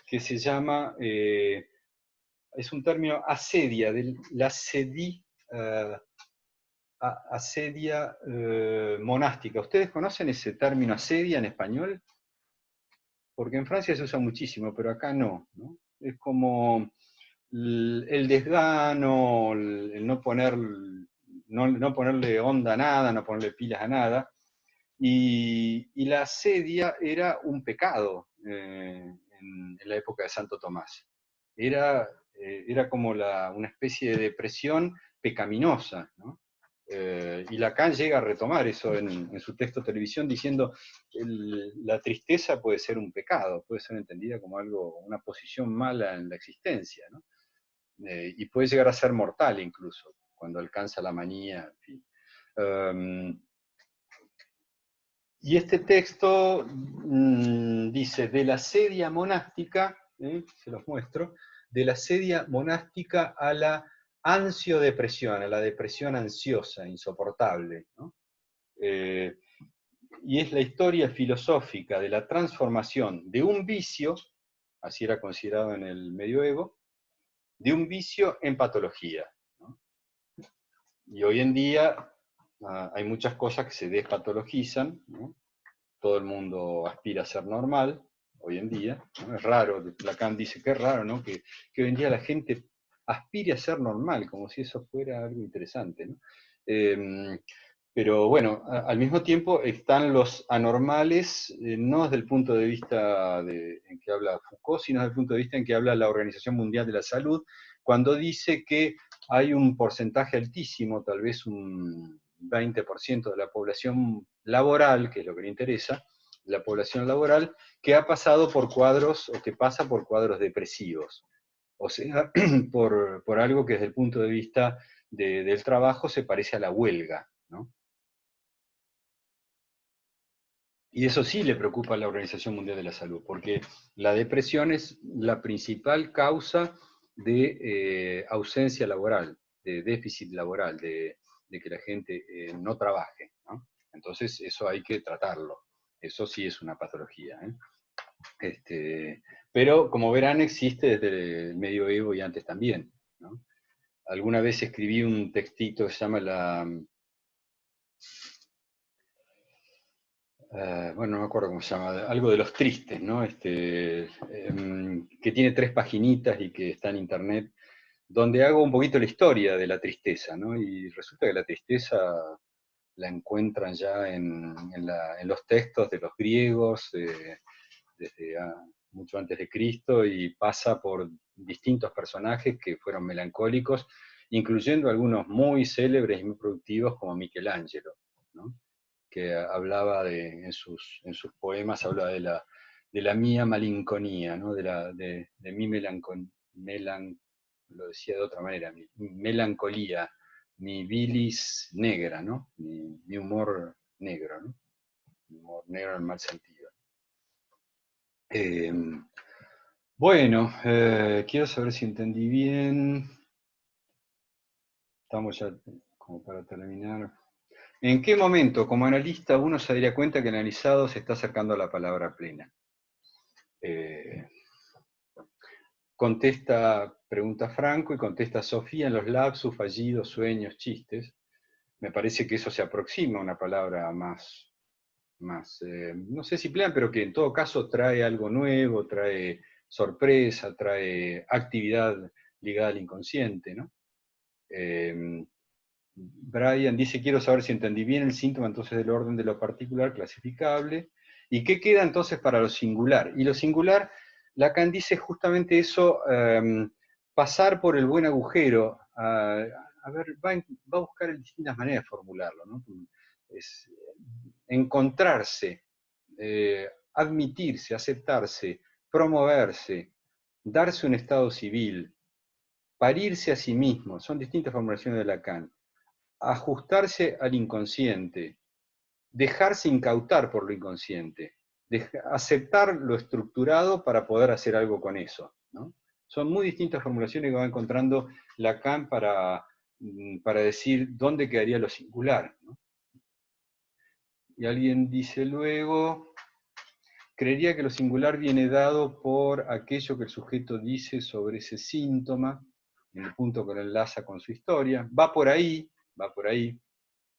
[SPEAKER 1] que se llama, es un término asedia, de la asedia monástica. ¿Ustedes conocen ese término asedia en español? Porque en Francia se usa muchísimo, pero acá no, ¿no? Es como el desgano, el no ponerle onda a nada, no ponerle pilas a nada. Y la asedia era un pecado en la época de Santo Tomás. Era como una especie de depresión pecaminosa, ¿no? Y Lacan llega a retomar eso en su texto de televisión, diciendo que la tristeza puede ser un pecado, puede ser entendida como una posición mala en la existencia, ¿no? Y puede llegar a ser mortal incluso, cuando alcanza la manía, en fin. Y este texto dice, de la asedia monástica, se los muestro, de la asedia monástica a la ansiodepresión, a la depresión ansiosa, insoportable, ¿no? Y es la historia filosófica de la transformación de un vicio, así era considerado en el medioevo, de un vicio en patología, ¿no? Y hoy en día hay muchas cosas que se despatologizan, ¿no? Todo el mundo aspira a ser normal, hoy en día, ¿no? Es raro, Lacan dice que es raro, ¿no? Que hoy en día la gente aspire a ser normal, como si eso fuera algo interesante, ¿no? Pero bueno, al mismo tiempo están los anormales, no desde el punto de vista en que habla Foucault, sino desde el punto de vista en que habla la Organización Mundial de la Salud, cuando dice que hay un porcentaje altísimo, tal vez un 20% de la población laboral, que es lo que le interesa, la población laboral, que ha pasado por cuadros, o que pasa por cuadros depresivos. O sea, por algo que desde el punto de vista del trabajo se parece a la huelga, ¿no? Y eso sí le preocupa a la Organización Mundial de la Salud, porque la depresión es la principal causa de ausencia laboral, de déficit laboral, de que la gente no trabaje, ¿no? Entonces eso hay que tratarlo. Eso sí es una patología, ¿eh? Pero como verán existe desde el medioevo y antes también, ¿no? alguna vez escribí un textito que se llama bueno, no me acuerdo cómo se llama, algo de los tristes, ¿no? Que tiene 3 paginitas y que está en internet, donde hago un poquito la historia de la tristeza, ¿no? Y resulta que la tristeza la encuentran ya en los textos de los griegos, desde mucho antes de Cristo, y pasa por distintos personajes que fueron melancólicos, incluyendo algunos muy célebres y muy productivos como Michelangelo, ¿no? Que hablaba en sus poemas, habla de la mía malinconía, ¿no? de mi lo decía de otra manera, mi melancolía, mi bilis negra, ¿no? Mi humor negro, ¿no? Mi humor negro en el mal sentido. Bueno, quiero saber si entendí bien. Estamos ya como para terminar. ¿En qué momento, como analista, uno se daría cuenta que el analizado se está acercando a la palabra plena? Pregunta Franco y contesta Sofía en los lapsus, fallidos, sueños, chistes. Me parece que eso se aproxima a una palabra más no sé si plena, pero que en todo caso trae algo nuevo, trae sorpresa, trae actividad ligada al inconsciente, ¿no? Brian dice, quiero saber si entendí bien el síntoma entonces del orden de lo particular clasificable, y qué queda entonces para lo singular. Y lo singular, Lacan dice justamente eso, pasar por el buen agujero, a ver, va a buscar distintas maneras de formularlo, ¿no? Es encontrarse, admitirse, aceptarse, promoverse, darse un estado civil, parirse a sí mismo, son distintas formulaciones de Lacan. Ajustarse al inconsciente, dejarse incautar por lo inconsciente, aceptar lo estructurado para poder hacer algo con eso, ¿no? Son muy distintas formulaciones que va encontrando Lacan para decir dónde quedaría lo singular, ¿no? Y alguien dice luego, creería que lo singular viene dado por aquello que el sujeto dice sobre ese síntoma, en el punto que lo enlaza con su historia. Va por ahí,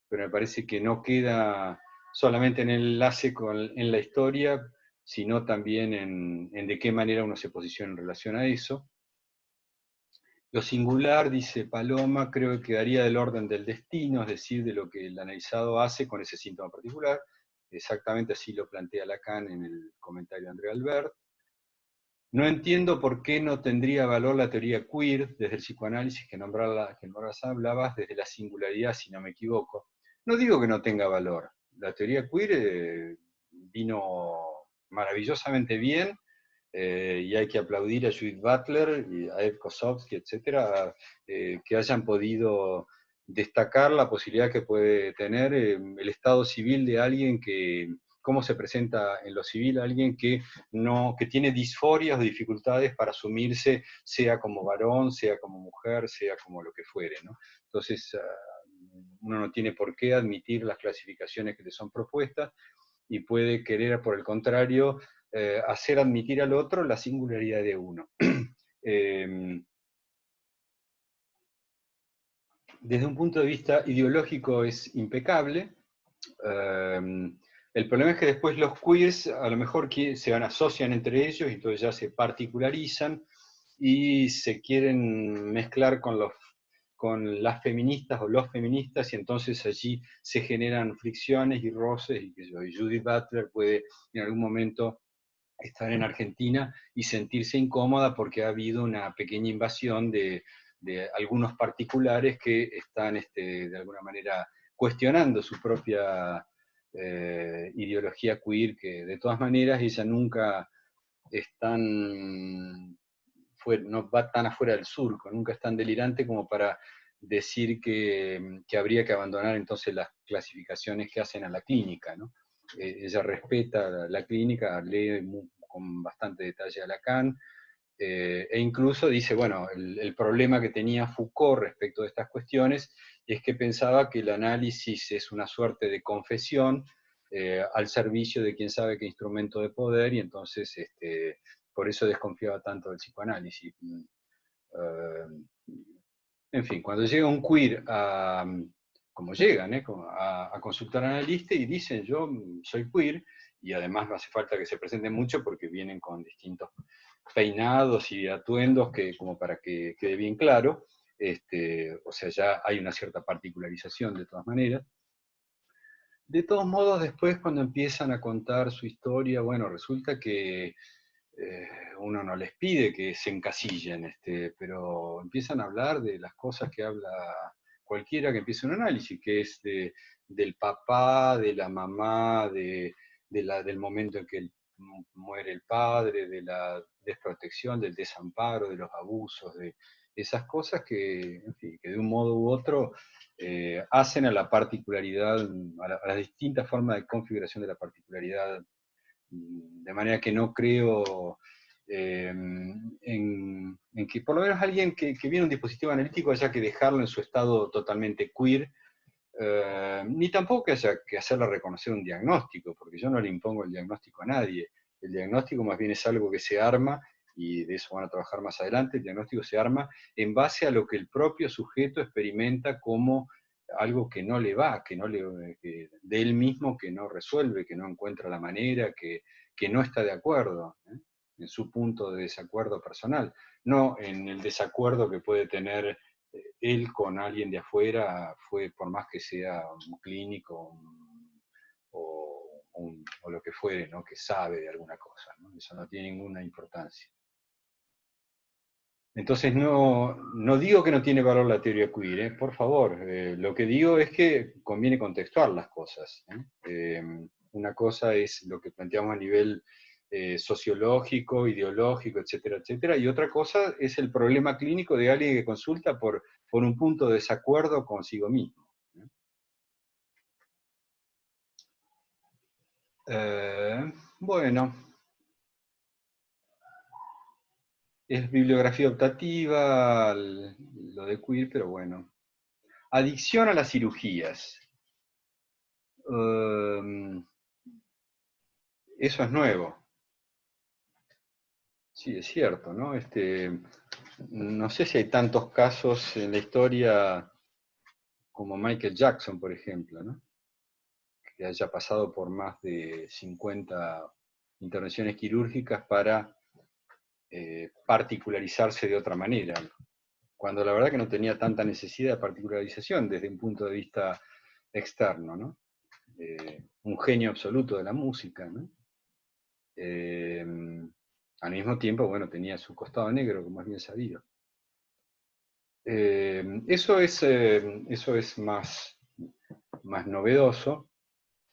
[SPEAKER 1] pero me parece que no queda solamente en el enlace en la historia, sino también en de qué manera uno se posiciona en relación a eso. Lo singular, dice Paloma, creo que quedaría del orden del destino, es decir, de lo que el analizado hace con ese síntoma particular. Exactamente así lo plantea Lacan en el comentario de André Albert. No entiendo por qué no tendría valor la teoría queer desde el psicoanálisis que nombrabas hablabas, desde la singularidad, si no me equivoco. No digo que no tenga valor. La teoría queer vino maravillosamente bien, y hay que aplaudir a Judith Butler y a Ed Kosofsky, etcétera, que hayan podido destacar la posibilidad que puede tener el estado civil de alguien que, cómo se presenta en lo civil alguien que tiene disforias o dificultades para asumirse, sea como varón, sea como mujer, sea como lo que fuere, ¿no? Entonces, uno no tiene por qué admitir las clasificaciones que le son propuestas y puede querer, por el contrario, hacer admitir al otro la singularidad de uno. Desde un punto de vista ideológico es impecable. El problema es que después los queers a lo mejor se asocian entre ellos y entonces ya se particularizan y se quieren mezclar con las feministas o los feministas, y entonces allí se generan fricciones y roces, y Judith Butler puede en algún momento estar en Argentina y sentirse incómoda porque ha habido una pequeña invasión de algunos particulares que están de alguna manera cuestionando su propia ideología queer, que de todas maneras ella nunca no va tan afuera del surco, nunca es tan delirante como para decir que habría que abandonar entonces las clasificaciones que hacen a la clínica, ¿no? Ella respeta la clínica, lee con bastante detalle a Lacan, e incluso dice, bueno, el problema que tenía Foucault respecto de estas cuestiones es que pensaba que el análisis es una suerte de confesión al servicio de quién sabe qué instrumento de poder, y entonces por eso desconfiaba tanto del psicoanálisis. En fin, cuando llega un queer como llegan, a consultar al analista y dicen, yo soy queer, y además no hace falta que se presenten mucho porque vienen con distintos peinados y atuendos como para que quede bien claro, o sea, ya hay una cierta particularización de todas maneras. De todos modos, después cuando empiezan a contar su historia, bueno, resulta que uno no les pide que se encasillen, pero empiezan a hablar de las cosas que habla cualquiera que empiece un análisis, que es del papá, de la mamá, del momento en que muere el padre, de la desprotección, del desamparo, de los abusos, de esas cosas que, en fin, que de un modo u otro hacen a la particularidad, a las distintas formas de configuración de la particularidad, de manera que no creo en que por lo menos alguien que viene un dispositivo analítico haya que dejarlo en su estado totalmente queer, ni tampoco que haya que hacerle reconocer un diagnóstico, porque yo no le impongo el diagnóstico a nadie. El diagnóstico más bien es algo que se arma, y de eso van a trabajar más adelante. El diagnóstico se arma en base a lo que el propio sujeto experimenta como algo que no le va, de él mismo que no resuelve, que no encuentra la manera, que no está de acuerdo, en su punto de desacuerdo personal, no en el desacuerdo que puede tener él con alguien de afuera, por más que sea un clínico o lo que fuere, ¿no? Que sabe de alguna cosa, ¿no? Eso no tiene ninguna importancia. Entonces no digo que no tiene valor la teoría queer, por favor. Lo que digo es que conviene contextuar las cosas. Una cosa es lo que planteamos a nivel sociológico, ideológico, etcétera, etcétera, y otra cosa es el problema clínico de alguien que consulta por un punto de desacuerdo consigo mismo. Bueno, es bibliografía optativa, lo de queer, pero bueno. Adicción a las cirugías. Eso es nuevo. Sí, es cierto, ¿no? No sé si hay tantos casos en la historia como Michael Jackson, por ejemplo, ¿no? Que haya pasado por más de 50 intervenciones quirúrgicas para particularizarse de otra manera, cuando la verdad que no tenía tanta necesidad de particularización desde un punto de vista externo, ¿no? Un genio absoluto de la música, ¿no? Al mismo tiempo, bueno, tenía su costado negro, como es bien sabido. Eso es más novedoso.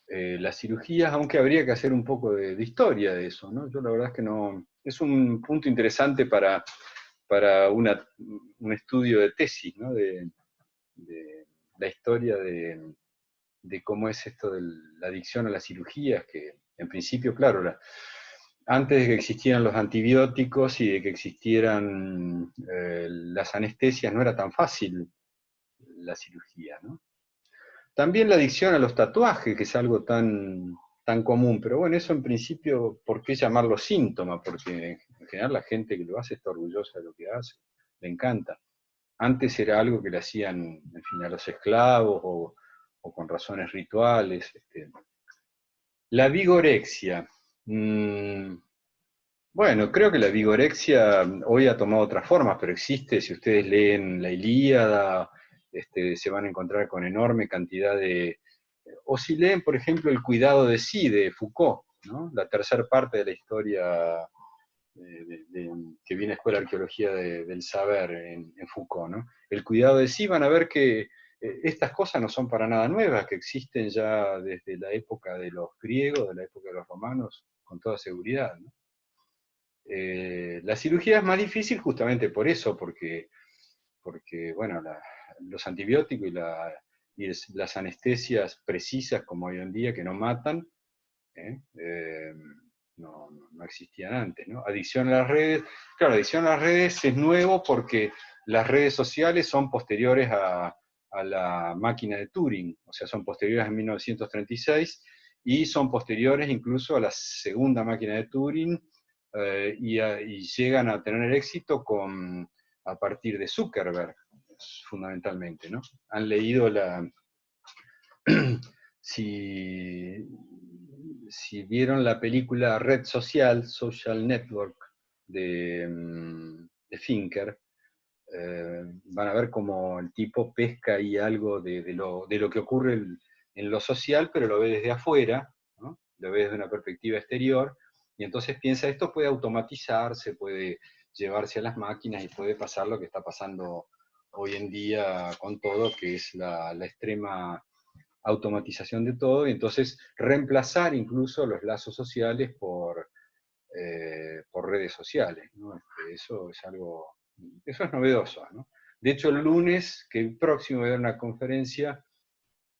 [SPEAKER 1] Las cirugías, aunque habría que hacer un poco de historia de eso, ¿no? Yo la verdad es que no... Es un punto interesante para un estudio de tesis, ¿no? De la historia de cómo es esto de la adicción a las cirugías, que en principio, claro, antes de que existieran los antibióticos y de que existieran las anestesias, no era tan fácil la cirugía, ¿no? También la adicción a los tatuajes, que es algo tan común, pero bueno, eso en principio, ¿por qué llamarlo síntoma? Porque en general la gente que lo hace está orgullosa de lo que hace, le encanta. Antes era algo que le hacían, en fin, a los esclavos o con razones rituales. La vigorexia. Bueno, creo que la vigorexia hoy ha tomado otras formas, pero existe. Si ustedes leen la Ilíada, se van a encontrar con enorme cantidad de... O si leen, por ejemplo, El cuidado de sí, de Foucault, ¿no? La tercera parte de la historia que viene después de la arqueología del saber en Foucault, ¿no? El cuidado de sí, van a ver que estas cosas no son para nada nuevas, que existen ya desde la época de los griegos, de la época de los romanos, con toda seguridad, ¿no? La cirugía es más difícil justamente por eso, porque bueno, los antibióticos y las anestesias precisas como hoy en día, que no matan, no existían antes, ¿no? Adicción a las redes. Claro, adicción a las redes es nuevo porque las redes sociales son posteriores a la máquina de Turing, o sea, son posteriores a 1936 y son posteriores incluso a la segunda máquina de Turing, y llegan a tener éxito a partir de Zuckerberg. fundamentalmente, ¿no? Han leído si vieron la película Red Social, Social Network, de Finker, van a ver cómo el tipo pesca ahí algo de lo que ocurre en lo social, pero lo ve desde afuera, ¿no? Lo ve desde una perspectiva exterior, y entonces piensa, esto puede automatizarse, puede llevarse a las máquinas y puede pasar lo que está pasando hoy en día con todo, que es la extrema automatización de todo, y entonces reemplazar incluso los lazos sociales por redes sociales, ¿no? Eso es novedoso, ¿no? De hecho, el lunes, que el próximo voy a dar una conferencia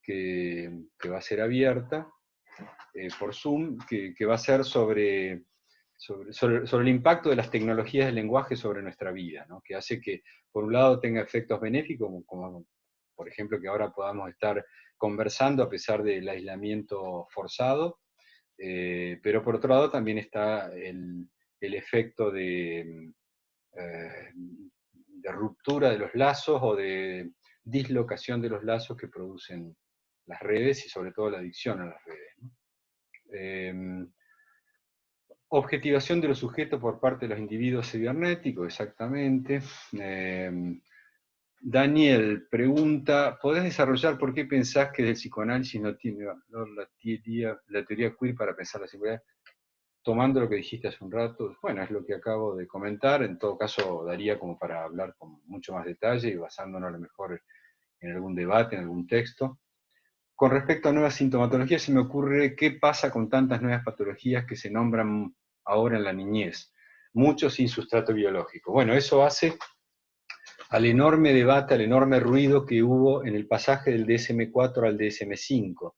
[SPEAKER 1] que va a ser abierta por Zoom, que va a ser sobre el impacto de las tecnologías del lenguaje sobre nuestra vida, ¿no? Que hace que, por un lado, tenga efectos benéficos, como por ejemplo que ahora podamos estar conversando a pesar del aislamiento forzado, pero por otro lado también está el efecto de ruptura de los lazos o de dislocación de los lazos que producen las redes y sobre todo la adicción a las redes, ¿no? Objetivación de los sujetos por parte de los individuos cibernéticos, exactamente. Daniel pregunta, ¿podés desarrollar por qué pensás que del psicoanálisis no tiene valor la teoría queer para pensar la singularidad? Tomando lo que dijiste hace un rato, bueno, es lo que acabo de comentar, en todo caso daría como para hablar con mucho más detalle y basándonos a lo mejor en algún debate, en algún texto. Con respecto a nuevas sintomatologías, se me ocurre qué pasa con tantas nuevas patologías que se nombran ahora en la niñez, muchos sin sustrato biológico. Bueno, eso hace al enorme debate, al enorme ruido que hubo en el pasaje del DSM-4 al DSM-5,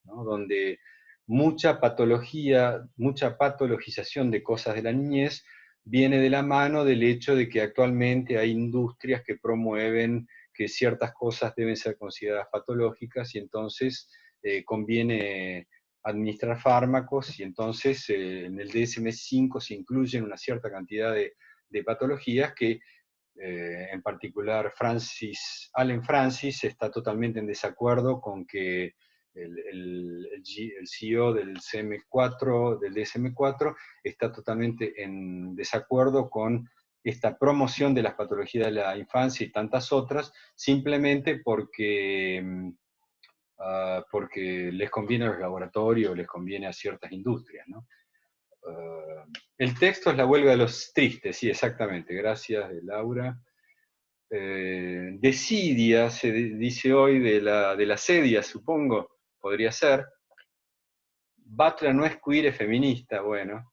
[SPEAKER 1] ¿no? Donde mucha patología, mucha patologización de cosas de la niñez viene de la mano del hecho de que actualmente hay industrias que promueven que ciertas cosas deben ser consideradas patológicas y entonces conviene administrar fármacos y entonces en el DSM-5 se incluyen una cierta cantidad de patologías que en particular Allen Francis está totalmente en desacuerdo con que el CEO del CM4, del DSM-4, está totalmente en desacuerdo con esta promoción de las patologías de la infancia y tantas otras, simplemente porque les conviene a los laboratorios, les conviene a ciertas industrias, ¿no? El texto es la huelga de los tristes, sí, exactamente, gracias Laura. Desidia, se dice hoy, de la sedia, supongo, podría ser. Butler no es queer, es feminista, bueno,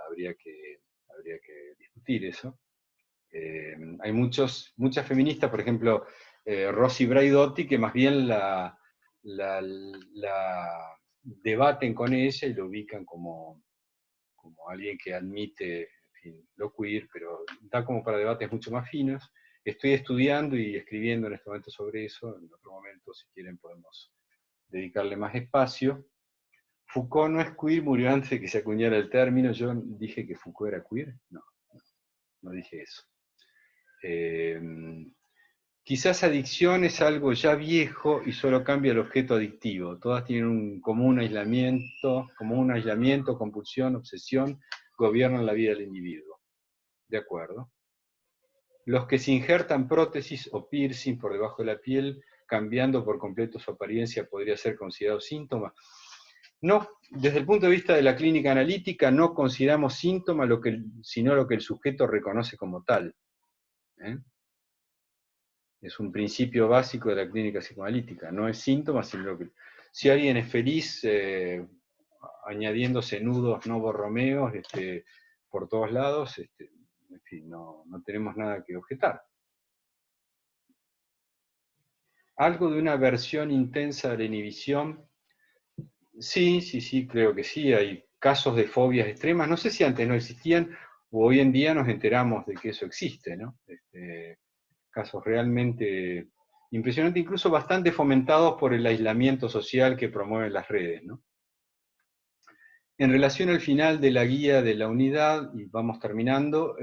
[SPEAKER 1] habría que discutir eso. Hay muchas feministas, por ejemplo, Rosy Braidotti, que más bien la debaten con ella y lo ubican como alguien que admite, en fin, lo queer, pero da como para debates mucho más finos. Estoy estudiando y escribiendo en este momento sobre eso, en otro momento, si quieren, podemos dedicarle más espacio. Foucault no es queer, murió antes de que se acuñara el término. Yo dije que Foucault era queer, no dije eso. Quizás adicción es algo ya viejo y solo cambia el objeto adictivo. Todas tienen como un aislamiento, compulsión, obsesión, gobiernan la vida del individuo. De acuerdo. Los que se injertan prótesis o piercing por debajo de la piel, cambiando por completo su apariencia, podría ser considerado síntoma. No, desde el punto de vista de la clínica analítica, no consideramos síntoma sino lo que el sujeto reconoce como tal. Es un principio básico de la clínica psicoanalítica. No es síntoma, sino lo que... Si alguien es feliz añadiéndose nudos no borromeos por todos lados, en fin, no tenemos nada que objetar. Algo de una versión intensa de la inhibición. Sí, creo que sí. Hay casos de fobias extremas. No sé si antes no existían o hoy en día nos enteramos de que eso existe, ¿no? Casos realmente impresionantes, incluso bastante fomentados por el aislamiento social que promueven las redes, ¿no? En relación al final de la guía de la unidad, y vamos terminando,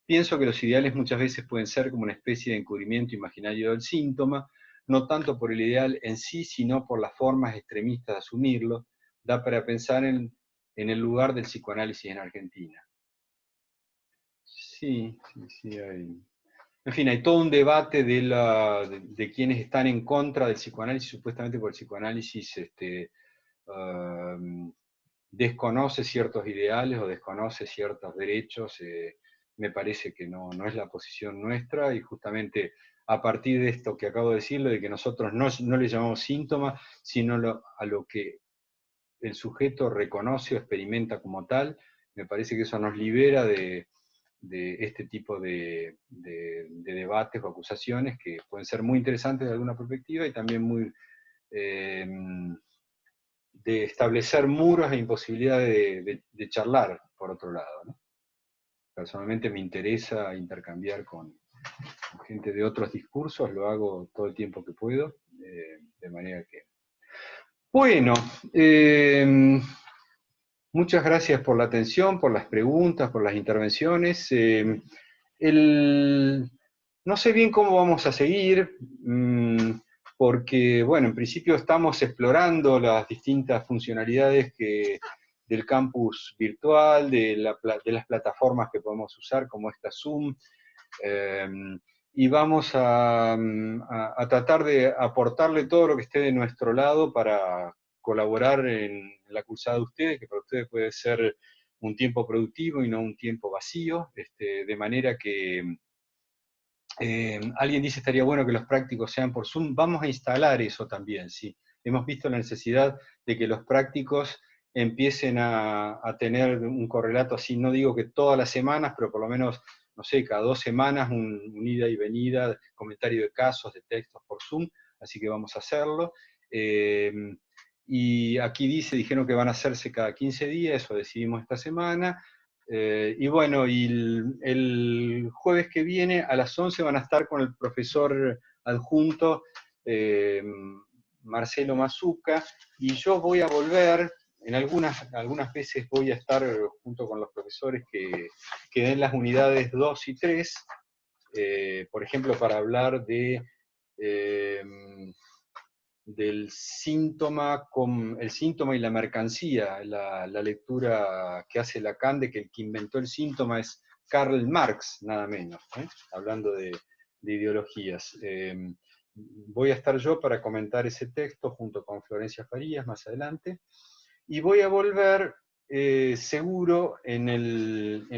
[SPEAKER 1] Pienso que los ideales muchas veces pueden ser como una especie de encubrimiento imaginario del síntoma, no tanto por el ideal en sí, sino por las formas extremistas de asumirlo. Da para pensar en el lugar del psicoanálisis en Argentina. Sí, hay. En fin, hay todo un debate de quienes están en contra del psicoanálisis, supuestamente porque el psicoanálisis desconoce ciertos ideales o desconoce ciertos derechos. Me parece que no es la posición nuestra, y justamente a partir de esto que acabo de decirle, de que nosotros no le llamamos síntoma, sino a lo que el sujeto reconoce o experimenta como tal, me parece que eso nos libera de este tipo de debates o acusaciones que pueden ser muy interesantes de alguna perspectiva y también muy de establecer muros e imposibilidades de charlar, por otro lado, ¿no? Personalmente me interesa intercambiar con gente de otros discursos, lo hago todo el tiempo que puedo, de manera que... Bueno, muchas gracias por la atención, por las preguntas, por las intervenciones. No sé bien cómo vamos a seguir, porque, bueno, en principio estamos explorando las distintas funcionalidades del campus virtual, de las plataformas que podemos usar, como esta Zoom, y vamos a tratar de aportarle todo lo que esté de nuestro lado para colaborar en la cursada de ustedes, que para ustedes puede ser un tiempo productivo y no un tiempo vacío, de manera que alguien dice estaría bueno que los prácticos sean por Zoom. Vamos a instalar eso también, sí. Hemos visto la necesidad de que los prácticos empiecen a tener un correlato así, no digo que todas las semanas, pero por lo menos, no sé, cada 2 semanas, un ida y venida, comentario de casos, de textos por Zoom, así que vamos a hacerlo. Y aquí dijeron que van a hacerse cada 15 días, eso decidimos esta semana. Y bueno, y el jueves que viene a las 11 van a estar con el profesor adjunto Marcelo Mazuca, y yo voy a volver, en algunas veces voy a estar junto con los profesores que den las unidades 2 y 3, por ejemplo, para hablar del síntoma, el síntoma y la mercancía, la lectura que hace Lacan de que el que inventó el síntoma es Karl Marx, nada menos, hablando de ideologías. Voy a estar yo para comentar ese texto junto con Florencia Farías más adelante, y voy a volver seguro en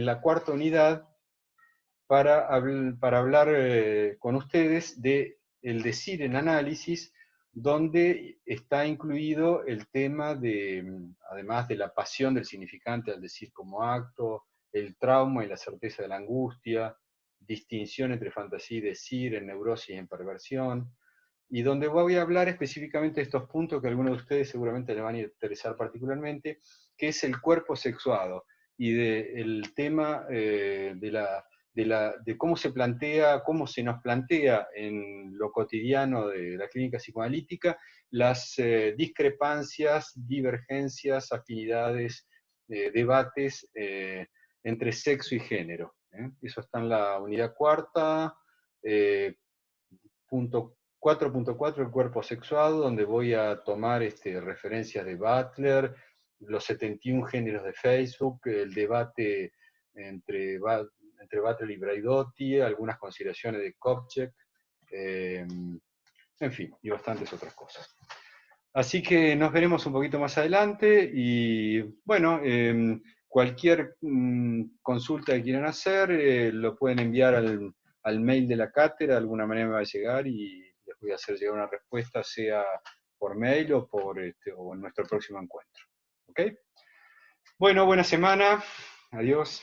[SPEAKER 1] la 4ª unidad para hablar con ustedes de el decir en análisis, donde está incluido el tema además de la pasión del significante al decir como acto, el trauma y la certeza de la angustia, distinción entre fantasía y decir, en neurosis y en perversión, y donde voy a hablar específicamente de estos puntos que a algunos de ustedes seguramente les van a interesar particularmente, que es el cuerpo sexuado, y del tema de cómo se plantea, cómo se nos plantea en lo cotidiano de la clínica psicoanalítica las discrepancias, divergencias, afinidades, debates entre sexo y género. Eso está en la unidad 4ª, punto 4.4, el cuerpo sexuado, donde voy a tomar referencias de Butler, los 71 géneros de Facebook, el debate entre Butler y Braidotti, algunas consideraciones de Kopchak, en fin, y bastantes otras cosas. Así que nos veremos un poquito más adelante, y bueno, cualquier consulta que quieran hacer, lo pueden enviar al mail de la cátedra, de alguna manera me va a llegar y les voy a hacer llegar una respuesta, sea por mail o o en nuestro próximo encuentro. ¿Ok? Bueno, buena semana. Adiós.